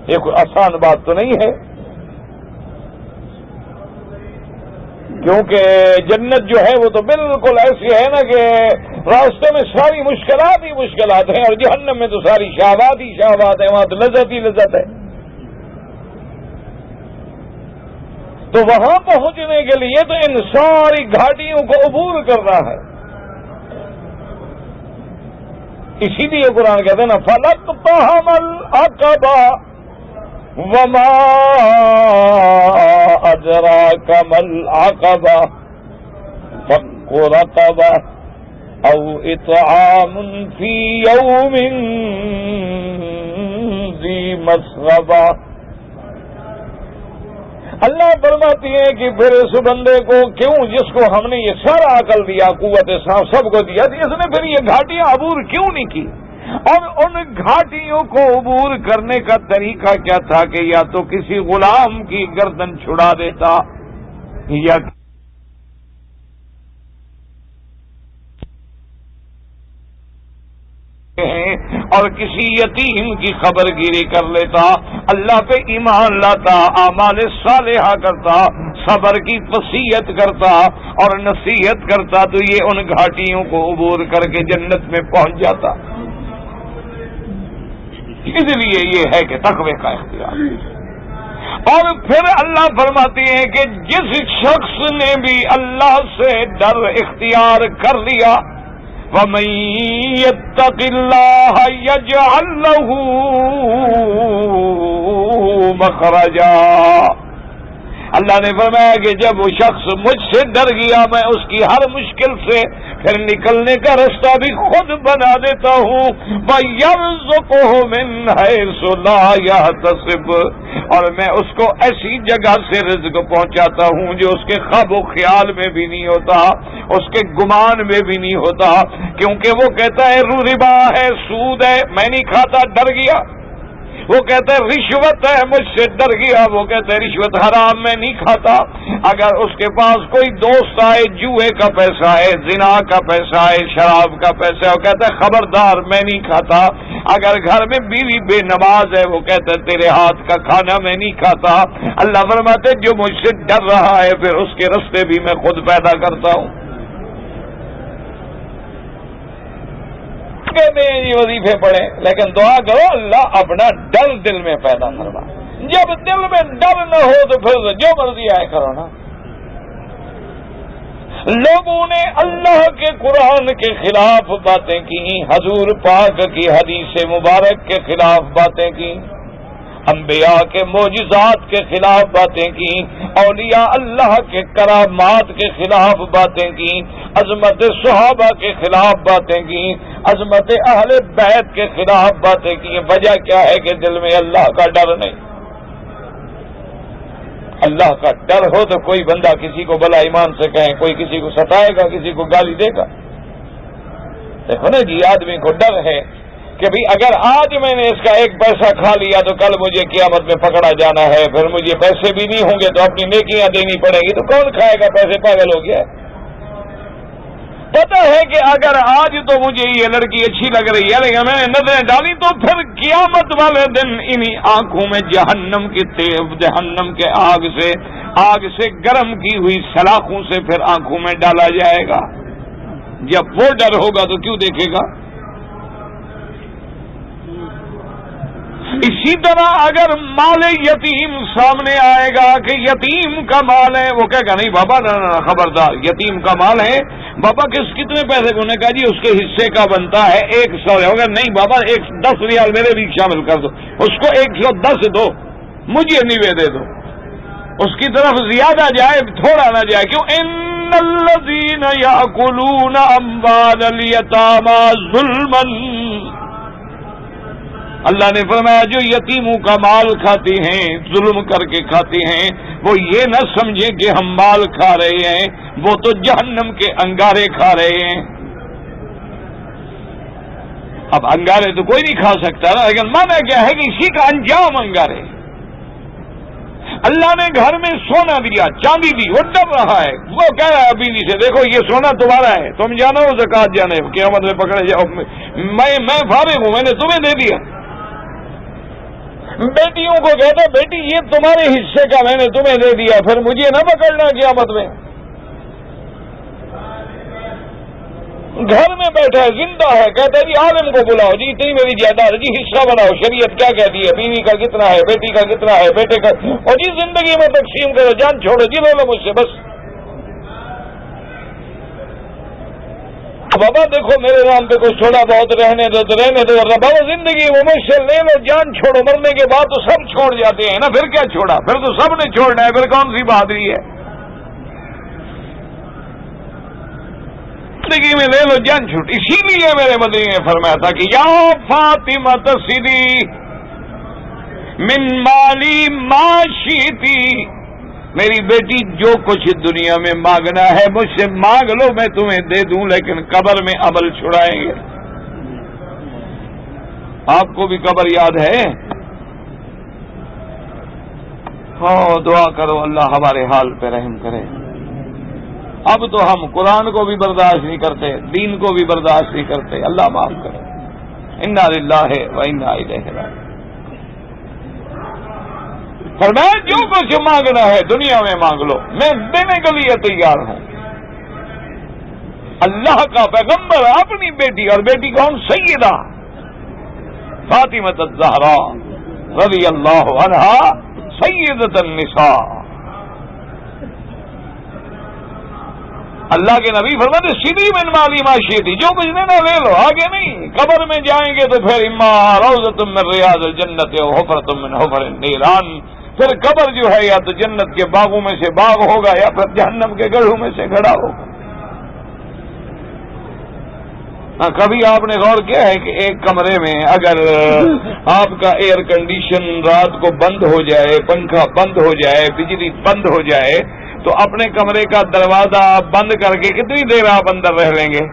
یہ کوئی آسان بات تو نہیں ہے، کیونکہ جنت جو ہے وہ تو بالکل ایسی ہے نا کہ راستے میں ساری مشکلات ہی مشکلات ہیں، اور جہنم میں تو ساری شہوات ہی شہوات ہیں، وہاں تو لذت ہی لذت ہے۔ تو وہاں پہنچنے کے لیے تو ان ساری گھاٹیوں کو عبور کرنا ہے۔ اسی لیے قرآن کہتے ہیں نا فَلَقْتَحَمَ الْعَقَبَةَ وَمَا أَدْرَاكَ مَا الْعَقَبَةُ فَكُّ رَقَبَةٍ أَوْ إِطْعَامٌ فِي يَوْمٍ ذِي مَسْغَبَةٍ۔ اللہ فرماتی ہے کہ پھر اس بندے کو کیوں، جس کو ہم نے یہ سارا عقل دیا، قوت سب کو دیا، اس نے پھر یہ گھاٹیاں عبور کیوں نہیں کی؟ اور ان گھاٹیوں کو عبور کرنے کا طریقہ کیا تھا کہ یا تو کسی غلام کی گردن چھڑا دیتا، یا اور کسی یتیم کی خبر گیری کر لیتا، اللہ پہ ایمان لاتا، اعمال صالحہ کرتا، صبر کی وصیت کرتا اور نصیحت کرتا، تو یہ ان گھاٹیوں کو عبور کر کے جنت میں پہنچ جاتا۔ اس لیے یہ ہے کہ تقوی کا اختیار۔ اور پھر اللہ فرماتی ہے کہ جس شخص نے بھی اللہ سے ڈر اختیار کر لیا، وَمَن يَتَّقِ اللَّهَ يَجْعَل لَّهُ مَخْرَجًا، اللہ نے فرمایا کہ جب وہ شخص مجھ سے ڈر گیا، میں اس کی ہر مشکل سے پھر نکلنے کا راستہ بھی خود بنا دیتا ہوں، وَيَرْزُقْهُ مِنْ حَيْثُ لَا يَحْتَسِبُ، اور میں اس کو ایسی جگہ سے رزق پہنچاتا ہوں جو اس کے خواب و خیال میں بھی نہیں ہوتا، اس کے گمان میں بھی نہیں ہوتا، کیونکہ وہ کہتا ہے ربا ہے، سود ہے، میں نہیں کھاتا، ڈر گیا۔ وہ کہتا ہے رشوت ہے، مجھ سے ڈر گیا، وہ کہتا ہے رشوت حرام، میں نہیں کھاتا۔ اگر اس کے پاس کوئی دوست آئے، جوئے کا پیسہ ہے، زنا کا پیسہ ہے، شراب کا پیسہ ہے، وہ کہتا ہے خبردار میں نہیں کھاتا۔ اگر گھر میں بیوی بے نماز ہے، وہ کہتا ہے تیرے ہاتھ کا کھانا میں نہیں کھاتا۔ اللہ فرماتے جو مجھ سے ڈر رہا ہے پھر اس کے راستے بھی میں خود پیدا کرتا ہوں۔ کہتے ہیں یہ وظیفے پڑھیں، لیکن دعا کرو اللہ اپنا ڈر دل میں پیدا کروا۔ جب دل میں ڈر نہ ہو تو پھر جو مرضی آئے کرو نا۔ لوگوں نے اللہ کے قرآن کے خلاف باتیں کی، حضور پاک کی حدیث مبارک کے خلاف باتیں کی، انبیاء کے معجزات کے خلاف باتیں کی، اولیاء اللہ کے کرامات کے خلاف باتیں کی، عظمت صحابہ کے خلاف باتیں کی، عظمت اہل بیت کے خلاف باتیں کی۔ وجہ کیا ہے کہ دل میں اللہ کا ڈر نہیں۔ اللہ کا ڈر ہو تو کوئی بندہ کسی کو بلا ایمان سے کہے، کوئی کسی کو ستائے گا، کسی کو گالی دے گا۔ دیکھو نا جی، آدمی کو ڈر ہے کہ بھئی اگر آج میں نے اس کا ایک پیسہ کھا لیا تو کل مجھے قیامت میں پکڑا جانا ہے، پھر مجھے پیسے بھی نہیں ہوں گے تو اپنی نیکیاں دینی پڑیں گی، تو کون کھائے گا پیسے؟ پاگل ہو گیا ہے۔ پتہ ہے کہ اگر آج تو مجھے یہ لڑکی اچھی لگ رہی ہے لیکن میں نے نظریں ڈالی تو پھر قیامت والے دن انہی آنکھوں میں جہنم کے آگ سے گرم کی ہوئی سلاخوں سے پھر آنکھوں میں ڈالا جائے گا۔ جب وہ ڈر ہوگا تو کیوں دیکھے گا؟ اسی طرح اگر مال یتیم سامنے آئے گا کہ یتیم کا مال ہے، وہ کہے گا نہیں بابا نہ خبردار، یتیم کا مال ہے بابا، کتنے پیسے کو؟ نے کہا جی اس کے حصے کا بنتا ہے 100 ہوگا۔ نہیں بابا 10 ریال میرے بھی شامل کر دو، اس کو 110 دو، مجھے 90 دے دو۔ اس کی طرف زیادہ جائے تھوڑا نہ جائے، کیوں؟ ان الذین یاکلون اموال الیتامی ظلما، اللہ نے فرمایا جو یتیموں کا مال کھاتے ہیں، ظلم کر کے کھاتے ہیں، وہ یہ نہ سمجھیں کہ ہم مال کھا رہے ہیں، وہ تو جہنم کے انگارے کھا رہے ہیں۔ اب انگارے تو کوئی نہیں کھا سکتا نا، لیکن مانا کیا ہے کہ اسی کا انجام انگارے۔ اللہ نے گھر میں سونا دیا، چاندی دی، وہ ڈر رہا ہے، وہ کہہ رہا ہے بیوی سے دیکھو یہ سونا تمہارا ہے، تم جانو زکات جانے قیامت میں پکڑے جاؤ، میں فارغ ہوں، میں نے تمہیں دے دیا۔ بیٹیوں کو کہتا بیٹی یہ تمہارے حصے کا میں نے تمہیں دے دیا، پھر مجھے نہ پکڑنا قیامت میں۔ گھر میں بیٹھا ہے، زندہ ہے، کہتا ہے جی عالم کو بلاؤ، جی اتنی میری جائیداد، جی حصہ بناؤ، شریعت کیا کہتی ہے، بیوی کا کتنا ہے، بیٹی کا کتنا ہے، بیٹے کا، اور جی زندگی میں تقسیم کرو، جان چھوڑو، جی لو لو مجھ سے بس۔ بابا دیکھو میرے نام پہ کچھ تھوڑا بہت رہنے دو تو رہنے دو، بابا زندگی وہ مجھ سے لے لو، جان چھوڑو، مرنے کے بعد تو سب چھوڑ جاتے ہیں نا، پھر کیا چھوڑا، پھر تو سب نے چھوڑنا ہے، پھر کون سی بہادری ہے؟ زندگی میں لے لو جان چھوٹ۔ اسی لیے میرے مدنی نے فرمایا تھا کہ یا فاطمہ تصدی من مالی ما شئتی، میری بیٹی جو کچھ دنیا میں مانگنا ہے مجھ سے مانگ لو، میں تمہیں دے دوں، لیکن قبر میں عمل چھڑائیں گے۔ آپ کو بھی قبر یاد ہے؟ ہاں دعا کرو اللہ ہمارے حال پہ رحم کرے۔ اب تو ہم قرآن کو بھی برداشت نہیں کرتے، دین کو بھی برداشت نہیں کرتے، اللہ معاف کرے۔ انا للہ و انا الیہ راجعون۔ فرمایا جو کچھ مانگنا ہے دنیا میں مانگ لو، میں دینے کے لیے تیار ہوں۔ اللہ کا پیغمبر اپنی بیٹی، اور بیٹی کون؟ سیدہ فاطمہ الزہرا رضی اللہ عنہا سیدۃ النساء۔ اللہ کے نبی فرماتے سیدھی من مالی معاشی تھی، جو کچھ لینا لے لو، آگے نہیں۔ قبر میں جائیں گے تو پھر اما روضۃ من ریاض الجنت و حفرۃ من حفر النیران، پھر قبر جو ہے یا تو جنت کے باغوں میں سے باغ ہوگا یا پھر جہنم کے گڑھوں میں سے گڑھا ہوگا۔ کبھی آپ نے غور کیا ہے کہ ایک کمرے میں اگر آپ کا ایئر کنڈیشن رات کو بند ہو جائے، پنکھا بند ہو جائے، بجلی بند ہو جائے، تو اپنے کمرے کا دروازہ بند کر کے کتنی دیر آپ اندر رہ لیں گے؟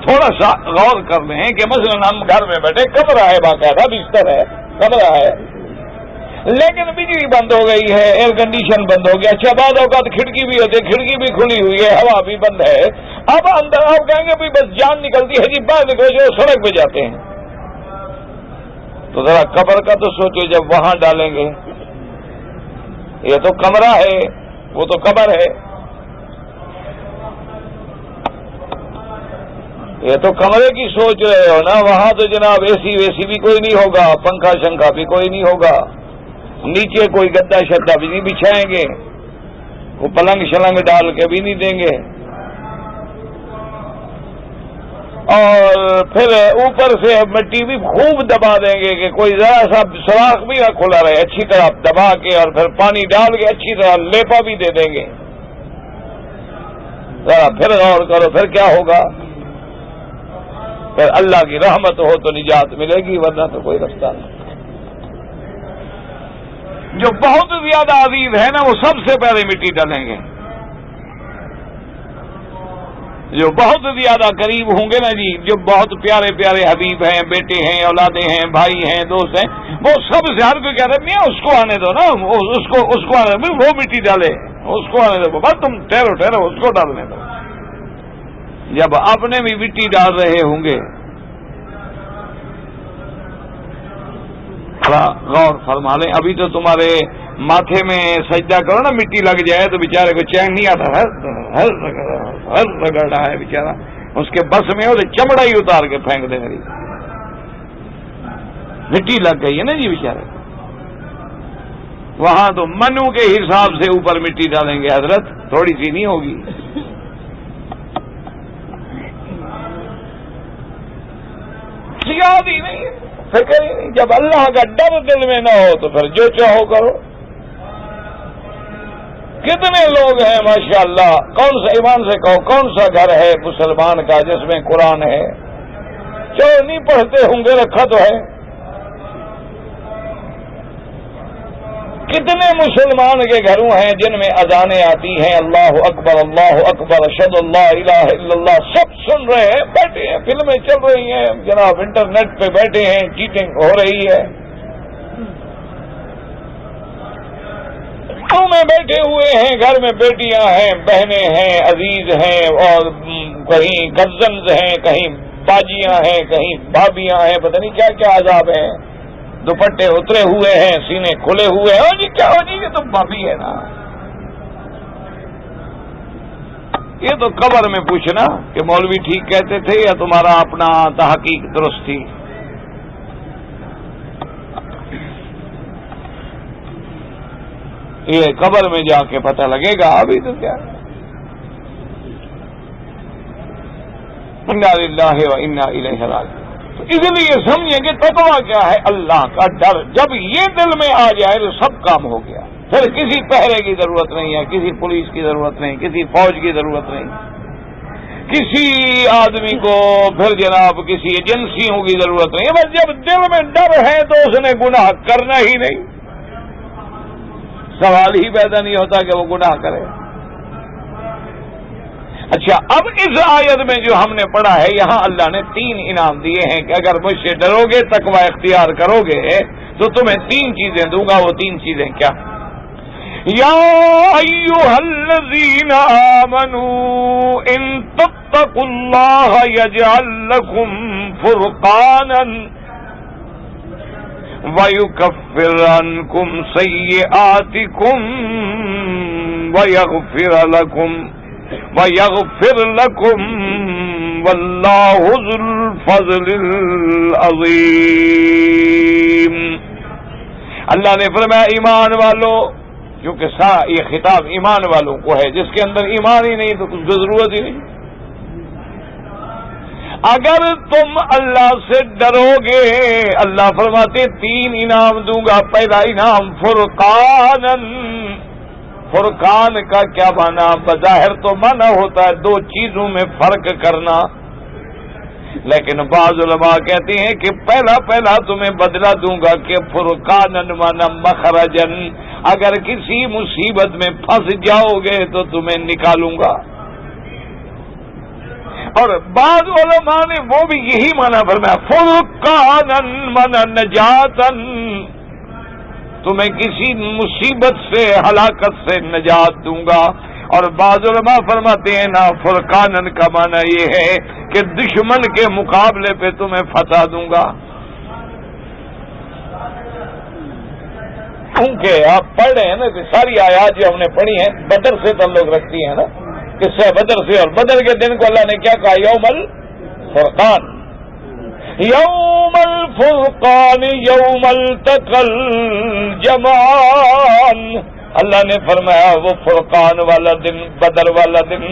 تھوڑا سا غور کر لیں کہ مثلا ہم گھر میں بیٹھے، کمرہ ہے، باقاعدہ بستر ہے، کمرہ ہے، لیکن بجلی بند ہو گئی ہے، ایئر کنڈیشن بند ہو گیا، اچھا بعض اوقات کھڑکی بھی ہوتی ہے، کھڑکی بھی کھلی ہوئی ہے، ہوا بھی بند ہے، اب اندر آپ کہیں گے بس جان نکلتی ہے جی باہر نکلو، جو سڑک پہ جاتے ہیں۔ تو ذرا قبر کا تو سوچو، جب وہاں ڈالیں گے، یہ تو کمرہ ہے، وہ تو قبر ہے، یہ تو کمرے کی سوچ رہے ہو نا، وہاں تو جناب اے سی ویسی بھی کوئی نہیں ہوگا، پنکھا شنکھا بھی کوئی نہیں ہوگا، نیچے کوئی گدا شدہ بھی نہیں بچھائیں گے، وہ پلنگ شلنگ ڈال کے بھی نہیں دیں گے، اور پھر اوپر سے مٹی بھی خوب دبا دیں گے کہ کوئی ذرا سا سوراخ بھی نہ کھلا رہے، اچھی طرح دبا کے، اور پھر پانی ڈال کے اچھی طرح لیپا بھی دے دیں گے۔ ذرا پھر غور کرو پھر کیا ہوگا، پھر اللہ کی رحمت ہو تو نجات ملے گی، ورنہ تو کوئی رستہ نہیں۔ جو بہت زیادہ عزیز ہے نا وہ سب سے پہلے مٹی ڈالیں گے، جو بہت زیادہ قریب ہوں گے نا جی، جو بہت پیارے پیارے حبیب ہیں، بیٹے ہیں، اولادیں ہیں، بھائی ہیں، دوست ہیں، وہ سب سے ہر کوئی کہہ رہے میاں اس کو آنے دو نا، اس کو آنے دو، وہ مٹی ڈالے، اس کو آنے دو، بس تم ٹھہرو اس کو ڈالنے دو۔ جب اپنے بھی مٹی ڈال رہے ہوں گے، غور فرما لیں، ابھی تو تمہارے ماتھے میں سجدہ کرو نا، مٹی لگ جائے تو بیچارے کو چین نہیں آتا، ہر رگڑ رہا ہے بیچارہ، اس کے بس میں ہو تو چمڑا ہی اتار کے پھینک دے گی، مٹی لگ گئی ہے نا جی بیچارے۔ وہاں تو منو کے حساب سے اوپر مٹی ڈالیں گے حضرت، تھوڑی سی نہیں ہوگی۔ یاد ہی نہیں، فکر ہی نہیں، جب اللہ کا ڈر دل میں نہ ہو تو پھر جو چاہو کرو۔ کتنے لوگ ہیں ماشاءاللہ، کون سا ایمان سے کہو کون سا گھر ہے مسلمان کا جس میں قرآن ہے؟ چلو نہیں پڑھتے ہوں گے، رکھا تو ہے۔ کتنے مسلمان کے گھروں ہیں جن میں اذانیں آتی ہیں، اللہ اکبر اشہد اللہ الہ الا اللہ، سب سن رہے ہیں، بیٹھے ہیں، فلمیں چل رہی ہیں جناب، انٹرنیٹ پہ بیٹھے ہیں، چیٹنگ ہو رہی ہے، گھروں میں بیٹھے ہوئے ہیں، گھر میں بیٹیاں ہیں، بہنیں ہیں، عزیز ہیں، اور کہیں کزنز ہیں، کہیں باجیاں ہیں، کہیں بھابیاں ہیں، پتہ نہیں کیا کیا عذاب ہیں، دوپٹے اترے ہوئے ہیں، سینے کھلے ہوئے ہیں، جی کیا ہو جی یہ تو بھابی ہے نا۔ یہ تو قبر میں پوچھنا کہ مولوی ٹھیک کہتے تھے یا تمہارا اپنا تحقیق درست تھی۔ یہ قبر میں جا کے پتہ لگے گا، ابھی تو کیا۔ انا للہ و انا الیہ راجعون۔ تو اس لیے سمجھیں کہ تقویٰ کیا ہے؟ اللہ کا ڈر۔ جب یہ دل میں آ جائے تو سب کام ہو گیا، پھر کسی پہرے کی ضرورت نہیں ہے، کسی پولیس کی ضرورت نہیں، کسی فوج کی ضرورت نہیں، کسی آدمی کو پھر جناب کسی ایجنسیوں کی ضرورت نہیں ہے۔ بس جب دل میں ڈر ہے تو اس نے گناہ کرنا ہی نہیں، سوال ہی پیدا نہیں ہوتا کہ وہ گناہ کرے۔ اچھا، اب اس آیت میں جو ہم نے پڑھا ہے، یہاں اللہ نے 3 انعام دیے ہیں کہ اگر مجھ سے ڈرو گے، تقوی اختیار کرو گے تو تمہیں 3 چیزیں دوں گا۔ وہ 3 چیزیں کیا؟ یا ایھا الذین آمنوا ان تتقوا اللہ یجعل لکم فرقانا وَيُكَفِّرْ عَنْكُمْ سَيِّئَاتِكُمْ وَيَغْفِرْ لَكُمْ وَاللَّهُ ذُو الْفَضْلِ الْعَظِيمِ۔ اللہ نے فرمایا ایمان والو، کیونکہ یہ خطاب ایمان والوں کو ہے، جس کے اندر ایمان ہی نہیں تو کچھ ضرورت ہی نہیں۔ اگر تم اللہ سے ڈرو گے، اللہ فرماتے 3 انعام دوں گا۔ پہلا انعام فرقانن۔ فرقان کا کیا معنی؟ بظاہر تو معنی ہوتا ہے 2 چیزوں میں فرق کرنا، لیکن بعض علماء کہتے ہیں کہ پہلا تمہیں بدلہ دوں گا کہ فرقانن معنی مخرجن، اگر کسی مصیبت میں پھنس جاؤ گے تو تمہیں نکالوں گا۔ اور بعض علماء نے وہ بھی یہی معنی فرمایا، فرقانن معنی نجاتن، تمہیں کسی مصیبت سے، ہلاکت سے نجات دوں گا۔ اور بعض علماء فرماتے ہیں نا، فرقانن کا معنی یہ ہے کہ دشمن کے مقابلے پہ تمہیں فتح دوں گا۔ کیونکہ آپ پڑھ رہے ہیں نا کہ ساری آیات جو ہم نے پڑھی ہیں بدر سے تعلق رکھتی ہیں نا، قصہ بدر سے، اور بدر کے دن کو اللہ نے کیا کہا؟ یوم الفرقان، یوم الفرقان یوم التقى الجمعان۔ اللہ نے فرمایا وہ فرقان والا دن، بدر والا دن،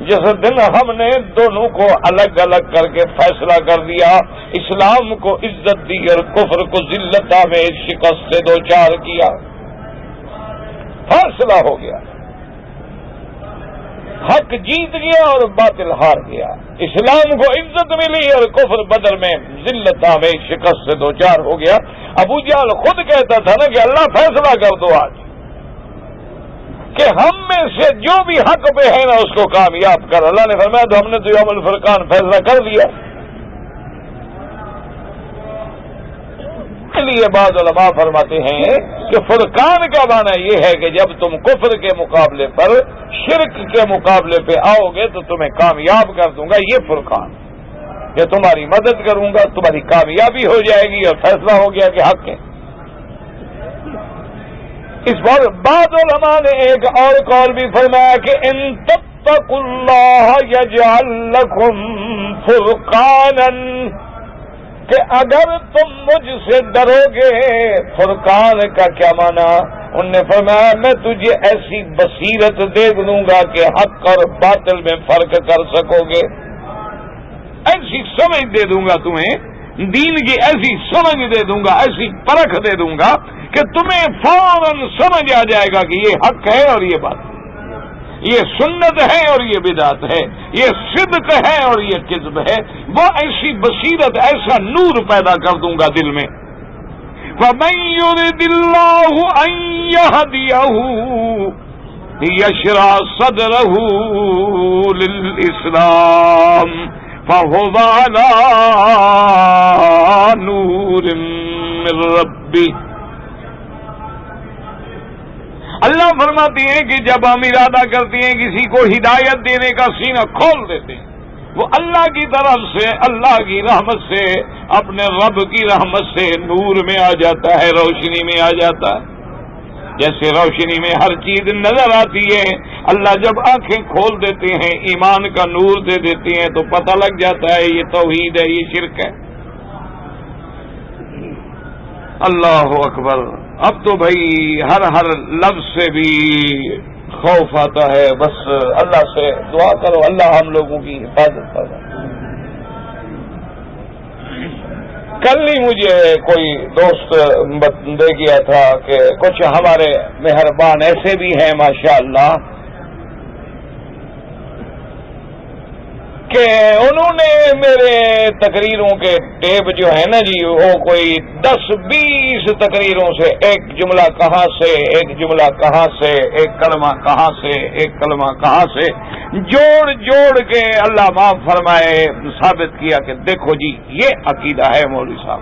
جس دن ہم نے دونوں کو الگ الگ کر کے فیصلہ کر دیا، اسلام کو عزت دی اور کفر کو ذلت میں شکست سے دوچار کیا، فیصلہ ہو گیا، حق جیت گیا اور باطل ہار گیا، اسلام کو عزت ملی اور کفر بدر میں ذلت میں شکست سے دوچار ہو گیا۔ ابو جہل خود کہتا تھا نا کہ اللہ فیصلہ کر دو آج، کہ ہم میں سے جو بھی حق پہ ہے نا اس کو کامیاب کر۔ اللہ نے فرمایا تو ہم نے تو یوم الفرقان فیصلہ کر دیا۔ اس لیے بعض علماء فرماتے ہیں کہ فرقان کا معنی یہ ہے کہ جب تم کفر کے مقابلے پر، شرک کے مقابلے پہ آؤ گے تو تمہیں کامیاب کر دوں گا، یہ فرقان، کہ تمہاری مدد کروں گا، تمہاری کامیابی ہو جائے گی اور فیصلہ ہو گیا کہ حق ہے۔ اس پر بعض علماء نے ایک اور قول بھی فرمایا کہ ان تتقوا اللہ یجعل لکم فرقانا، کہ اگر تم مجھ سے ڈرو گے۔ فرقان کا کیا معنی؟ انہوں نے فرمایا میں تجھے ایسی بصیرت دے دوں گا کہ حق اور باطل میں فرق کر سکو گے، ایسی سمجھ دے دوں گا تمہیں، دین کی ایسی سمجھ دے دوں گا، ایسی پرکھ دے دوں گا کہ تمہیں فوراً سمجھ آ جائے گا کہ یہ حق ہے اور یہ بات، یہ سنت ہے اور یہ بدعت ہے، یہ صدق ہے اور یہ کذب ہے۔ وہ ایسی بصیرت، ایسا نور پیدا کر دوں گا دل میں۔ فَمَن يُرِدِ اللَّهُ أَن يَهْدِيَهُ يَشْرَحْ صَدْرَهُ لِلْإِسْلَامِ فَهُوَ عَلَى نُورٍ مِّن رَّبِّهِ۔ اللہ فرماتی ہیں کہ جب ہم ارادہ کرتے ہیں کسی کو ہدایت دینے کا سینہ کھول دیتے ہیں، وہ اللہ کی طرف سے، اللہ کی رحمت سے، اپنے رب کی رحمت سے نور میں آ جاتا ہے، روشنی میں آ جاتا ہے۔ جیسے روشنی میں ہر چیز نظر آتی ہے، اللہ جب آنکھیں کھول دیتے ہیں، ایمان کا نور دے دیتے ہیں تو پتہ لگ جاتا ہے یہ توحید ہے، یہ شرک ہے۔ اللہ اکبر۔ اب تو بھائی ہر لفظ سے بھی خوف آتا ہے، بس اللہ سے دعا کرو اللہ ہم لوگوں کی حفاظت کرے۔ کل ہی مجھے کوئی دوست دے گیا تھا کہ کچھ ہمارے مہربان ایسے بھی ہیں ماشاءاللہ کہ انہوں نے میرے تقریروں کے ٹیپ جو ہے نا جی، وہ کوئی 10-20 تقریروں سے ایک جملہ کہاں سے، ایک جملہ کہاں سے، ایک کلمہ کہاں سے، ایک کلمہ کہاں سے جوڑ جوڑ کے اللہ معاف فرمائے ثابت کیا کہ دیکھو جی یہ عقیدہ ہے مولوی صاحب۔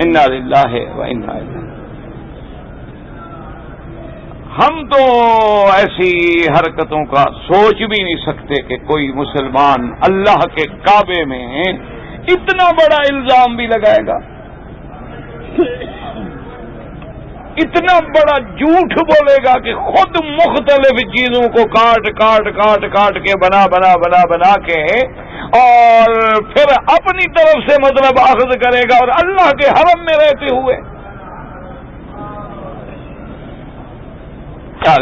انا للہ و انا الیہ۔ ہم تو ایسی حرکتوں کا سوچ بھی نہیں سکتے کہ کوئی مسلمان اللہ کے کعبے میں اتنا بڑا الزام بھی لگائے گا، اتنا بڑا جھوٹ بولے گا کہ خود مختلف چیزوں کو کاٹ کاٹ کاٹ کاٹ کے بنا کے اور پھر اپنی طرف سے مطلب اخذ کرے گا اور اللہ کے حرم میں رہتے ہوئے۔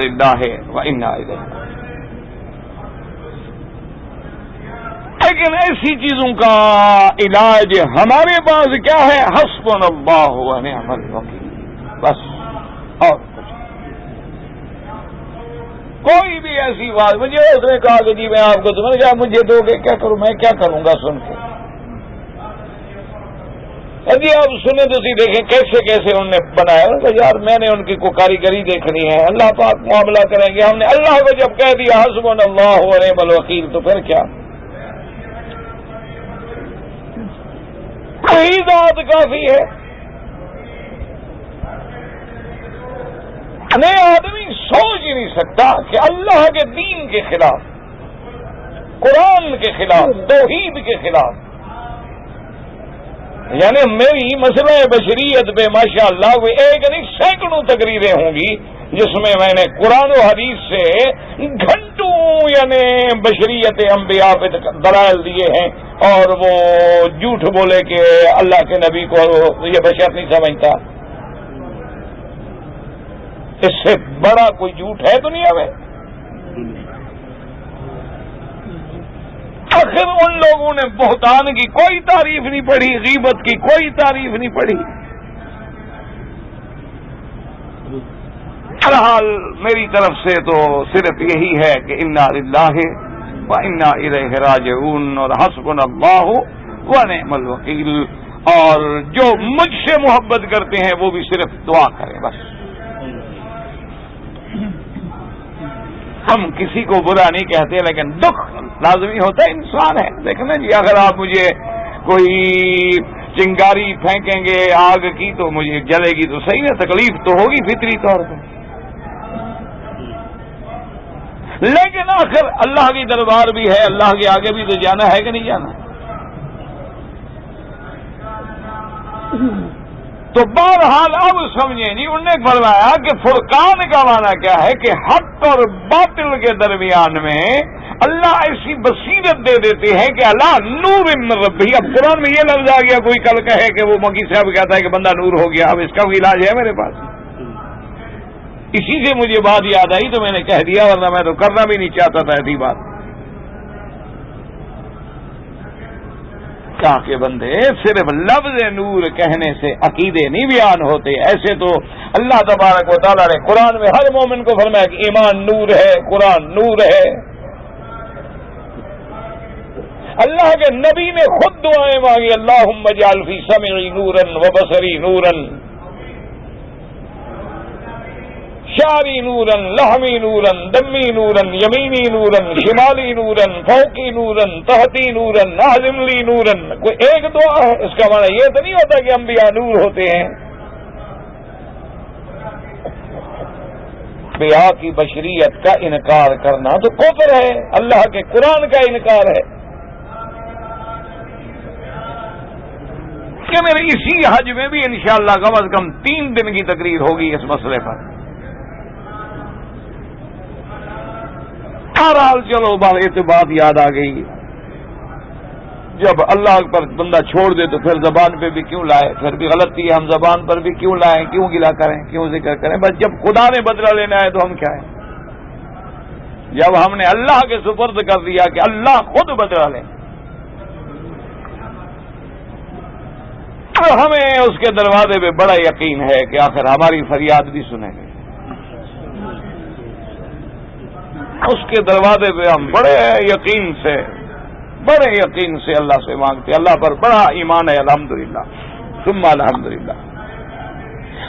للہ و انا الیہ۔ لیکن ایسی چیزوں کا علاج ہمارے پاس کیا ہے؟ حسبنا اللہ و نعم الوکیل، بس اور کچھ۔ کوئی بھی ایسی بات مجھے اس نے کہا کہ جی میں آپ کو سمجھ گیا، مجھے دو گے کیا کروں، میں کیا کروں گا سن کے؟ جی آپ سنیں تو دیکھیں کیسے کیسے انہوں نے بنایا۔ یار میں نے ان کی کو کاریگری دیکھنی ہے، اللہ پاک معاملہ کریں گے۔ ہم نے اللہ کو جب کہہ دیا حسبنا اللہ و نعم الوکیل تو پھر کیا؟ وہی ذات کافی ہے۔ آدمی سوچ ہی نہیں سکتا کہ اللہ کے دین کے خلاف، قرآن کے خلاف، توحید کے خلاف، یعنی میری مسئلہ بشریت پہ ماشاءاللہ وہ ایک نہیں سینکڑوں تقریریں ہوں گی جس میں میں نے قرآن و حدیث سے گھنٹوں یعنی بشریت انبیاء پہ دلائل دیے ہیں، اور وہ جھوٹ بولے کہ اللہ کے نبی کو یہ بشر نہیں سمجھتا۔ اس سے بڑا کوئی جھوٹ ہے دنیا میں؟ آخر ان لوگوں نے بہتان کی کوئی تعریف نہیں پڑھی، غیبت کی کوئی تعریف نہیں پڑھی۔ بہرحال میری طرف سے تو صرف یہی ہے کہ انا للہ و انا الیہ راجعون اور حسبنا اللہ و نعم الوکیل، اور جو مجھ سے محبت کرتے ہیں وہ بھی صرف دعا کریں بس۔ ہم کسی کو برا نہیں کہتے، لیکن دکھ لازمی ہوتا ہے، انسان ہے۔ دیکھیں نا جی، اگر آپ مجھے کوئی چنگاری پھینکیں گے آگ کی تو مجھے جلے گی تو صحیح ہے، تکلیف تو ہوگی فطری طور پہ، لیکن آخر اللہ کی دربار بھی ہے، اللہ کے آگے بھی تو جانا ہے کہ نہیں جانا؟ تو بہرحال اب سمجھیں جی، انہوں نے فرمایا کہ فرقان کا معنی کیا ہے کہ حق اور باطل کے درمیان میں اللہ ایسی بصیرت دے دیتے ہیں کہ اللہ نور من ربی۔ اب قرآن میں یہ لفظ آ گیا، کوئی کل کہے کہ وہ مکی صاحب کہتا ہے کہ بندہ نور ہو گیا، اب اس کا کوئی علاج ہے میرے پاس؟ اسی سے مجھے بات یاد آئی تو میں نے کہہ دیا، ورنہ میں تو کرنا بھی نہیں چاہتا تھا ایسی بات۔ کہ بندے صرف لفظ نور کہنے سے عقیدے نہیں بیان ہوتے، ایسے تو اللہ تبارک و تعالیٰ نے قرآن میں ہر مومن کو فرمایا کہ ایمان نور ہے، قرآن نور ہے۔ اللہ کے نبی نے خود دعائیں مانگی، اللہم اجعل فی سمعی نورا و بصری نورا، شعری نورا، لحمی نورا، دمی نورا، یمینی نورا، شمالی نورا، فوقی نورا، تحتی نورا، نازم لی نورا۔ کوئی ایک دعا ہے؟ اس کا معنی یہ تو نہیں ہوتا کہ انبیاء نور ہوتے ہیں۔ انبیاء کی بشریت کا انکار کرنا تو کفر ہے، اللہ کے قرآن کا انکار ہے. کہ میرے اسی حج میں بھی انشاءاللہ کم از کم 3 دن کی تقریر ہوگی اس مسئلے پر. بہرحال چلو بات یاد آ گئی، جب اللہ پر بندہ چھوڑ دے تو پھر زبان پہ بھی کیوں لائے؟ پھر بھی غلطی ہے، ہم زبان پر بھی کیوں لائیں، کیوں گلا کریں، کیوں ذکر کریں؟ بس جب خدا نے بدلہ لینا ہے تو ہم کیا ہیں؟ جب ہم نے اللہ کے سپرد کر دیا کہ اللہ خود بدلہ لیں، ہمیں اس کے دروازے پہ بڑا یقین ہے کہ آخر ہماری فریاد بھی سنیں گے. اس کے دروازے پہ ہم بڑے یقین سے اللہ سے مانگتے. اللہ پر بڑا ایمان ہے، الحمدللہ ثم الحمدللہ.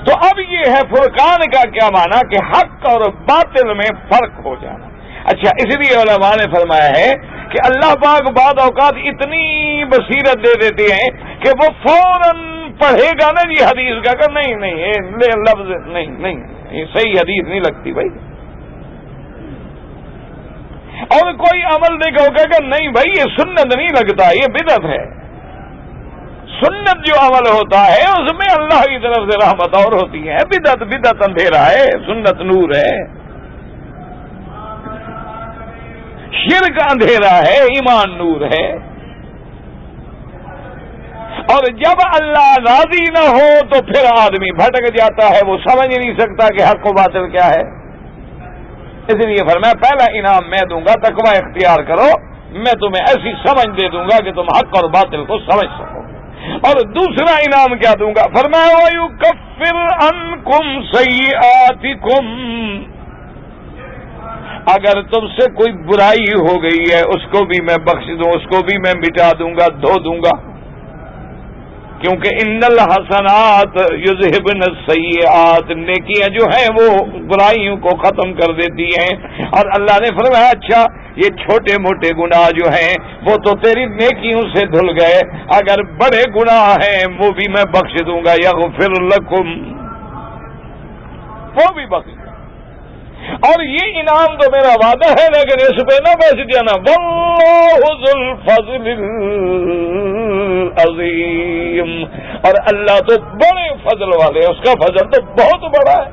تو اب یہ ہے فرقان کا کیا معنی کہ حق اور باطل میں فرق ہو جانا. اچھا، اس لیے علماء نے فرمایا ہے کہ اللہ پاک بعض اوقات اتنی بصیرت دے دیتے ہیں کہ وہ فوراً پڑھے گا نا جی حدیث کا کہ نہیں یہ لفظ نہیں یہ صحیح حدیث نہیں لگتی بھائی، اور کوئی عمل نہیں کہو کہ نہیں بھائی یہ سنت نہیں لگتا، یہ بدعت ہے. سنت جو عمل ہوتا ہے اس میں اللہ کی طرف سے رحمت اور ہوتی ہے. بدعت اندھیرا ہے، سنت نور ہے. شرک اندھیرا ہے، ایمان نور ہے. اور جب اللہ راضی نہ ہو تو پھر آدمی بھٹک جاتا ہے، وہ سمجھ نہیں سکتا کہ حق و باطل کیا ہے. اس لیے فرمایا پہلا انعام میں دوں گا، تقوی اختیار کرو، میں تمہیں ایسی سمجھ دے دوں گا کہ تم حق اور باطل کو سمجھ سکو. اور دوسرا انعام کیا دوں گا؟ فرمایا وَيُكَفِّرْ عَنْكُمْ سَيِّئَاتِكُمْ، اگر تم سے کوئی برائی ہو گئی ہے اس کو بھی میں بخش دوں، اس کو بھی میں مٹا دوں گا، دھو دوں گا. کیونکہ ان الحسنات یذہبن السیئات، نیکیاں جو ہیں وہ برائیوں کو ختم کر دیتی ہیں. اور اللہ نے فرمایا اچھا یہ چھوٹے موٹے گناہ جو ہیں وہ تو تیری نیکیوں سے دھل گئے، اگر بڑے گناہ ہیں وہ بھی میں بخش دوں گا. یغفر لکم، وہ بھی بخش دوں. اور یہ انعام تو میرا وعدہ ہے، لیکن اس پہ نہ بس جانا. واللہ ذو الفضل العظیم، اور اللہ تو بڑے فضل والے، اس کا فضل تو بہت بڑا ہے.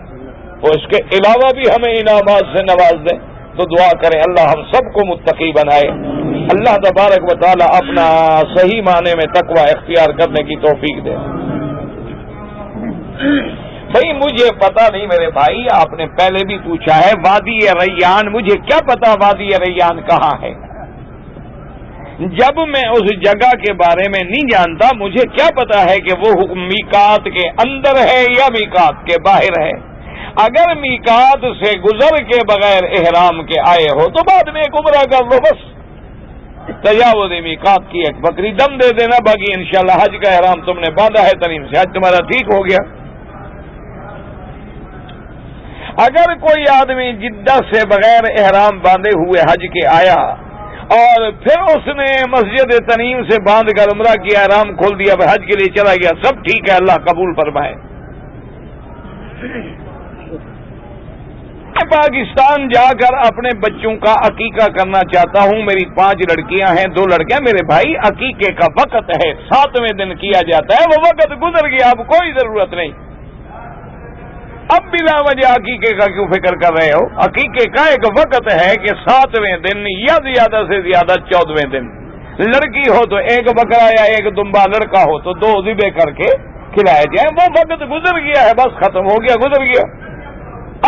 وہ اس کے علاوہ بھی ہمیں انعامات سے نواز دیں. تو دعا کریں اللہ ہم سب کو متقی بنائے. اللہ تبارک و تعالی اپنا صحیح معنی میں تقوی اختیار کرنے کی توفیق دے. بھائی مجھے پتا نہیں میرے بھائی، آپ نے پہلے بھی پوچھا ہے وادی ریان، مجھے کیا پتا وادی ریان کہاں ہے؟ جب میں اس جگہ کے بارے میں نہیں جانتا مجھے کیا پتا ہے کہ وہ میقات کے اندر ہے یا میقات کے باہر ہے. اگر میقات سے گزر کے بغیر احرام کے آئے ہو تو بعد میں ایک عمرہ کر لو، بس تجاوز میقات کی ایک بکری دم دے دینا، باقی انشاءاللہ حج کا احرام تم نے باندھا ہے تنیم سے، حج تمہارا ٹھیک ہو گیا. اگر کوئی آدمی جدہ سے بغیر احرام باندھے ہوئے حج کے آیا اور پھر اس نے مسجد تنیم سے باندھ کر عمرہ کیا، احرام کھول دیا، حج کے لیے چلا گیا، سب ٹھیک ہے، اللہ قبول فرمائے. میں پاکستان جا کر اپنے بچوں کا عقیقہ کرنا چاہتا ہوں. میری 5 لڑکیاں ہیں، 2 لڑکیاں. میرے بھائی عقیقے کا وقت ہے، 7ویں دن کیا جاتا ہے، وہ وقت گزر گیا، اب کوئی ضرورت نہیں. اب بلا وجہ عقیقے کا کیوں فکر کر رہے ہو؟ عقیقے کا ایک وقت ہے کہ 7ویں دن یا زیادہ سے زیادہ 14ویں دن. لڑکی ہو تو ایک بکرا یا ایک دمبا، لڑکا ہو تو 2 ذبح کر کے کھلائے جائیں. وہ وقت گزر گیا ہے، بس ختم ہو گیا، گزر گیا.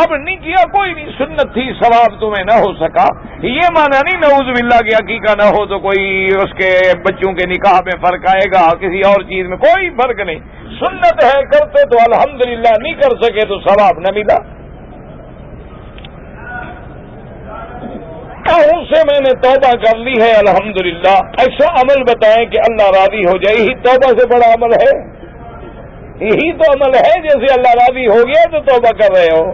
اب نہیں کیا کوئی نہیں، سنت تھی، ثواب تمہیں نہ ہو سکا، یہ مانا نہیں نعوذ باللہ کہ عقیقہ نہ ہو تو کوئی اس کے بچوں کے نکاح میں فرق آئے گا، کسی اور چیز میں کوئی فرق نہیں. سنت ہے، کرتے تو الحمدللہ، نہیں کر سکے تو ثواب نہ ملا. ان سے میں نے توبہ کر لی ہے الحمدللہ. ایسا عمل بتائیں کہ اللہ راضی ہو جائے، یہی توبہ سے بڑا عمل ہے. یہی تو عمل ہے، جیسے اللہ راضی ہو گیا تو توبہ کر رہے ہو.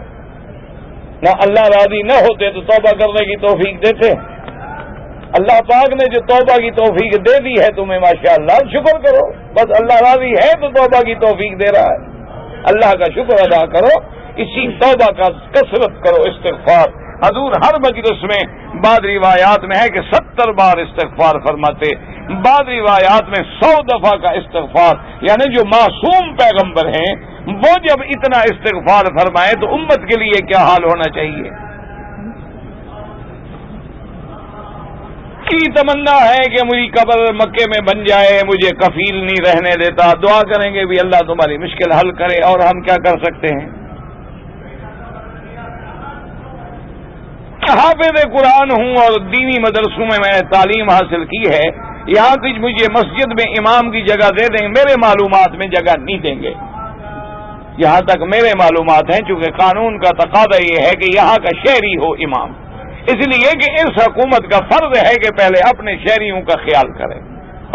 نہ اللہ راضی نہ ہوتے تو توبہ کرنے کی توفیق دیتے. اللہ پاک نے جو توبہ کی توفیق دے دی ہے تمہیں، ماشاءاللہ شکر کرو. بس اللہ راضی ہے تو توبہ کی توفیق دے رہا ہے، اللہ کا شکر ادا کرو. اسی توبہ کا کثرت کرو، استغفار۔ حضور ہر مجلس میں بعض روایات میں ہے کہ 70 بار استغفار فرماتے، بعض روایات میں 100 دفعہ کا استغفار، یعنی جو معصوم پیغمبر ہیں وہ جب اتنا استغفار فرمائے تو امت کے لیے کیا حال ہونا چاہیے۔ کی تمنا ہے کہ میری قبر مکے میں بن جائے، مجھے کفیل نہیں رہنے دیتا، دعا کریں گے بھی اللہ تمہاری مشکل حل کرے، اور ہم کیا کر سکتے ہیں۔ حافظ قرآن ہوں اور دینی مدرسوں میں نے تعلیم حاصل کی ہے، یہاں کی مجھے مسجد میں امام کی جگہ دے دیں، میرے معلومات میں جگہ نہیں دیں گے، یہاں تک میرے معلومات ہیں، چونکہ قانون کا تقاضا یہ ہے کہ یہاں کا شہری ہو امام، اس لیے کہ اس حکومت کا فرض ہے کہ پہلے اپنے شہریوں کا خیال کرے،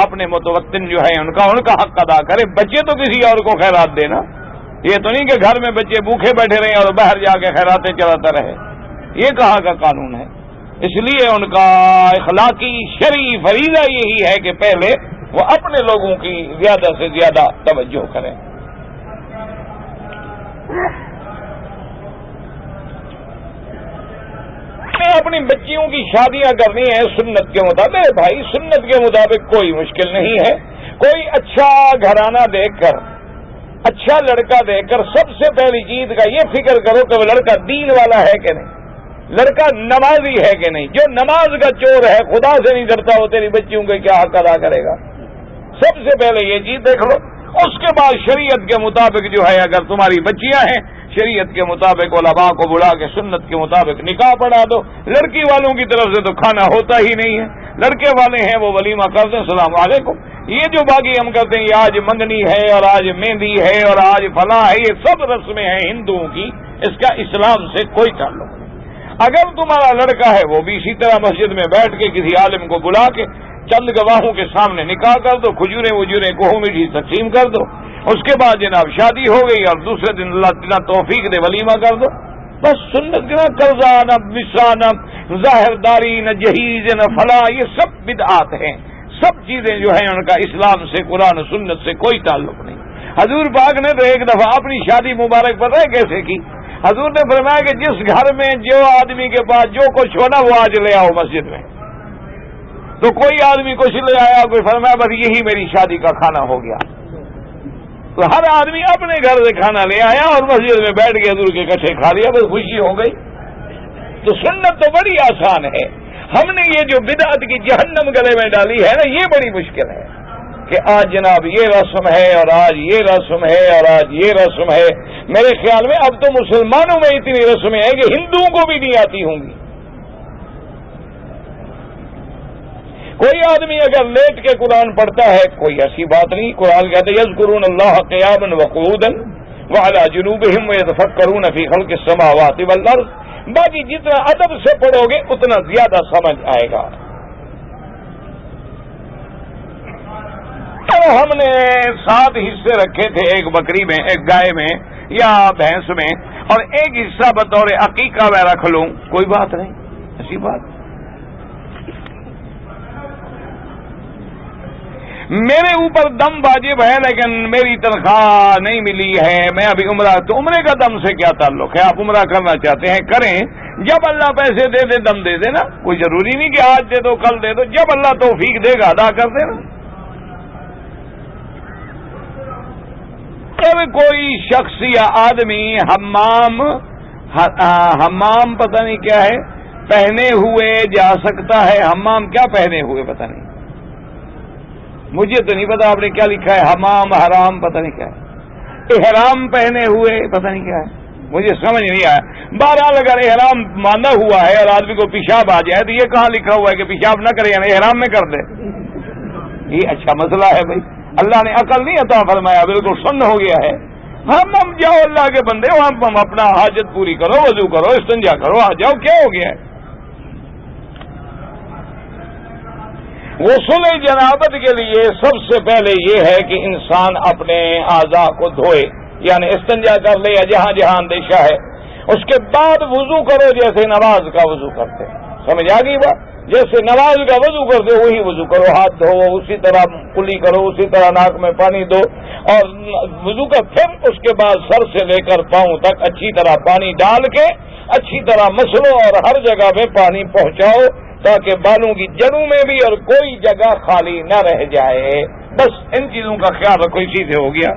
اپنے متوطن جو ہے ان کا حق ادا کرے۔ بچے تو کسی اور کو خیرات دینا، یہ تو نہیں کہ گھر میں بچے بھوکے بیٹھے رہے اور باہر جا کے خیراتیں چلاتا رہے، یہ کہاں کا قانون ہے۔ اس لیے ان کا اخلاقی شرعی فریضہ یہی ہے کہ پہلے وہ اپنے لوگوں کی زیادہ سے زیادہ توجہ کریں۔ اپنی بچیوں کی شادیاں کرنی ہے سنت کے مطابق، بھائی سنت کے مطابق کوئی مشکل نہیں ہے، کوئی اچھا گھرانہ دیکھ کر، اچھا لڑکا دیکھ کر سب سے پہلی چیز کا یہ فکر کرو کہ وہ لڑکا دین والا ہے کہ نہیں، لڑکا نمازی ہے کہ نہیں۔ جو نماز کا چور ہے، خدا سے نہیں ڈرتا، وہ تیری بچیوں کے کیا حق ادا کرے گا۔ سب سے پہلے یہ چیز دیکھ لو، اس کے بعد شریعت کے مطابق جو ہے، اگر تمہاری بچیاں ہیں شریعت کے مطابق علماء کو بلا کے سنت کے مطابق نکاح پڑھا دو۔ لڑکی والوں کی طرف سے تو کھانا ہوتا ہی نہیں ہے، لڑکے والے ہیں وہ ولیمہ کر دیں، السلام علیکم۔ یہ جو باقی ہم کرتے ہیں، یہ آج منگنی ہے اور آج مہندی ہے اور آج فلاں ہے، یہ سب رسمیں ہیں ہندوؤں کی، اس کا اسلام سے کوئی تعلق نہیں۔ اگر تمہارا لڑکا ہے وہ بھی اسی طرح مسجد میں بیٹھ کے کسی عالم کو بلا کے چند گواہوں کے سامنے نکاح کر دو، کھجوریں وجوریں کوہ میٹھی تقسیم کر دو، اس کے بعد جناب شادی ہو گئی اور دوسرے دن اللہ تعالیٰ توفیق دے ولیمہ کر دو، بس سنت کے نہ قرضہ نہ مصرع نہ ظاہر داری نہ جہیز نہ فلاں، یہ سب بدعات ہیں، سب چیزیں جو ہیں ان کا اسلام سے قرآن و سنت سے کوئی تعلق نہیں۔ حضور پاک نے تو ایک دفعہ اپنی شادی مبارک پتہ ہے کیسے کی؟ حضور نے فرمایا کہ جس گھر میں جو آدمی کے پاس جو کچھ ہونا وہ آج لے آؤ مسجد میں، تو کوئی آدمی کچھ لے آیا، کوئی فرمایا بس یہی میری شادی کا کھانا ہو گیا، تو ہر آدمی اپنے گھر سے کھانا لے آیا اور مسجد میں بیٹھ کے حضور کے کٹھے کھا لیا، بس خوشی ہو گئی۔ تو سنت تو بڑی آسان ہے، ہم نے یہ جو بدعت کی جہنم گلے میں ڈالی ہے نا، یہ بڑی مشکل ہے کہ آج جناب یہ رسم ہے اور آج یہ رسم ہے اور آج یہ رسم ہے۔ میرے خیال میں اب تو مسلمانوں میں اتنی رسمیں ہیں کہ ہندوؤں کو بھی نہیں آتی ہوں گی۔ کوئی آدمی اگر لیٹ کے قرآن پڑھتا ہے کوئی ایسی بات نہیں، قرآن کہتے ہیں یذکرون اللہ قیاما وقعودا وعلی جنوبہم ویتفکرون فی خلق السماوات والارض، باقی جتنا ادب سے پڑھو گے اتنا زیادہ سمجھ آئے گا۔ تو ہم نے 7 حصے رکھے تھے، ایک بکری میں، ایک گائے میں یا بھینس میں، اور ایک حصہ بطور عقیقہ میں رکھ لوں، کوئی بات نہیں، ایسی بات۔ میرے اوپر دم واجب ہے لیکن میری تنخواہ نہیں ملی ہے، میں ابھی عمرہ، تو عمرے کا دم سے کیا تعلق ہے؟ آپ عمرہ کرنا چاہتے ہیں کریں، جب اللہ پیسے دے دے دم دے دے نا، کوئی ضروری نہیں کہ آج دے دو کل دے دو، جب اللہ توفیق دے گا ادا کر دینا۔ کوئی شخص یا آدمی حمام پتہ نہیں کیا ہے پہنے ہوئے جا سکتا ہے؟ حمام کیا پہنے ہوئے پتہ نہیں، مجھے تو نہیں پتا آپ نے کیا لکھا ہے، حمام حرام پتہ نہیں کیا ہے، احرام پہنے ہوئے پتہ نہیں کیا ہے، مجھے سمجھ نہیں آیا۔ بہرحال اگر احرام باندھا ہوا ہے اور آدمی کو پیشاب آ جائے تو یہ کہاں لکھا ہوا ہے کہ پیشاب نہ کرے، یعنی احرام میں کر دے؟ یہ اچھا مسئلہ ہے بھائی، اللہ نے عقل نہیں عطا فرمایا، بالکل سن ہو گیا ہے۔ ہم جاؤ اللہ کے بندے، ہم اپنا حاجت پوری کرو، وضو کرو، استنجا کرو، آ جاؤ، کیا ہو گیا ہے؟ غسل جنابت کے لیے سب سے پہلے یہ ہے کہ انسان اپنے اعضاء کو دھوئے، یعنی استنجا کر لے یا جہاں جہاں اندیشہ ہے، اس کے بعد وضو کرو جیسے نماز کا وضو کرتے ہیں، سمجھ آ گئی بات؟ جیسے نماز کا وضو کرتے ہو وہی وضو کرو، ہاتھ دھو اسی طرح، کلی کرو اسی طرح، ناک میں پانی دو، اور وضو کا پھر اس کے بعد سر سے لے کر پاؤں تک اچھی طرح پانی ڈال کے اچھی طرح مسلو اور ہر جگہ میں پانی پہنچاؤ تاکہ بالوں کی جڑوں میں بھی اور کوئی جگہ خالی نہ رہ جائے۔ بس ان چیزوں کا خیال رکھو، اسی سے ہو گیا۔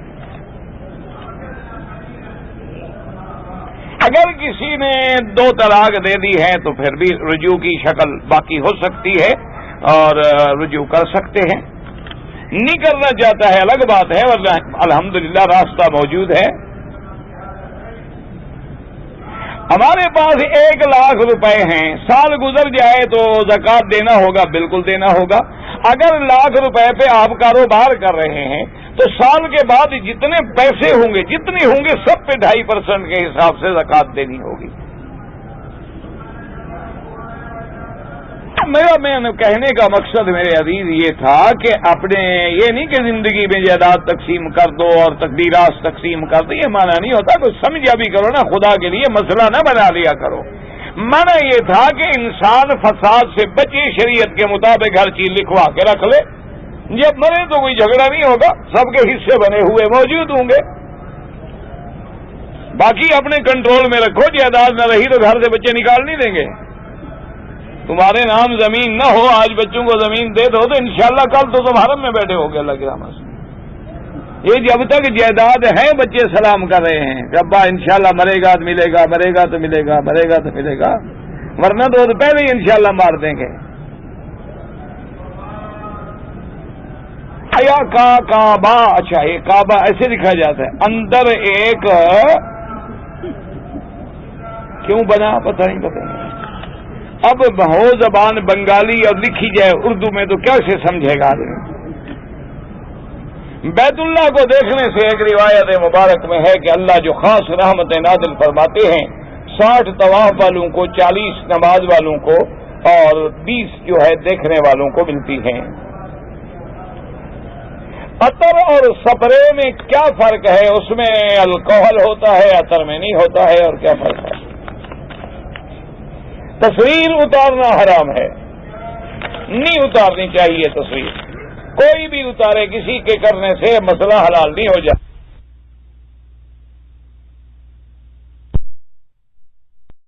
اگر کسی نے 2 طلاق دے دی ہے تو پھر بھی رجوع کی شکل باقی ہو سکتی ہے اور رجوع کر سکتے ہیں، نہیں کرنا چاہتا ہے الگ بات ہے، ورنہ الحمدللہ راستہ موجود ہے۔ ہمارے پاس 1 لاکھ روپے ہیں، سال گزر جائے تو زکوٰۃ دینا ہوگا، بالکل دینا ہوگا۔ اگر 1 لاکھ روپے پہ آپ کاروبار کر رہے ہیں تو سال کے بعد جتنے پیسے ہوں گے، جتنے ہوں گے، سب پہ 2.5% کے حساب سے زکوٰۃ دینی ہوگی۔ میرا کہنے کا مقصد میرے عزیز یہ تھا کہ اپنے یہ نہیں کہ زندگی میں جائیداد تقسیم کر دو اور تقدیرات تقسیم کر دو، یہ معنی نہیں ہوتا، کوئی سمجھا بھی کرو نا، خدا کے لیے مسئلہ نہ بنا لیا کرو۔ معنی یہ تھا کہ انسان فساد سے بچے، شریعت کے مطابق ہر چیز لکھوا کے رکھ لے، جب مرے تو کوئی جھگڑا نہیں ہوگا، سب کے حصے بنے ہوئے موجود ہوں گے۔ باقی اپنے کنٹرول میں رکھو، جائیداد نہ رہی تو گھر سے بچے نکال نہیں دیں گے۔ تمہارے نام زمین نہ ہو، آج بچوں کو زمین دے دو تو انشاءاللہ کل تو تم حرم میں بیٹھے ہو گے اللہ کے رحمت سے۔ یہ جب تک جائیداد ہے بچے سلام کر رہے ہیں کہ ابا انشاءاللہ مرے گا تو ملے گا، مرے گا تو ملے گا، مرے گا تو ملے گا، ورنہ تو پہلے ہی انشاءاللہ مار دیں گے۔ یا کعبہ، اچھا یہ کعبہ ایسے لکھا جاتا ہے، اندر ایک کیوں بنا پتہ نہیں۔ اب ہو زبان بنگالی اور لکھی جائے اردو میں تو کیسے سمجھے گا آدمی؟ بیت اللہ کو دیکھنے سے ایک روایت مبارک میں ہے کہ اللہ جو خاص رحمتیں نازل فرماتے ہیں 60 طواف والوں کو، 40 نماز والوں کو اور 20 جو ہے دیکھنے والوں کو ملتی ہیں۔ عطر اور سپرے میں کیا فرق ہے؟ اس میں الکوہل ہوتا ہے، عطر میں نہیں ہوتا ہے، اور کیا فرق ہے؟ تصویر اتارنا حرام ہے، نہیں اتارنی چاہیے تصویر، کوئی بھی اتارے کسی کے کرنے سے مسئلہ حلال نہیں ہو جاتا۔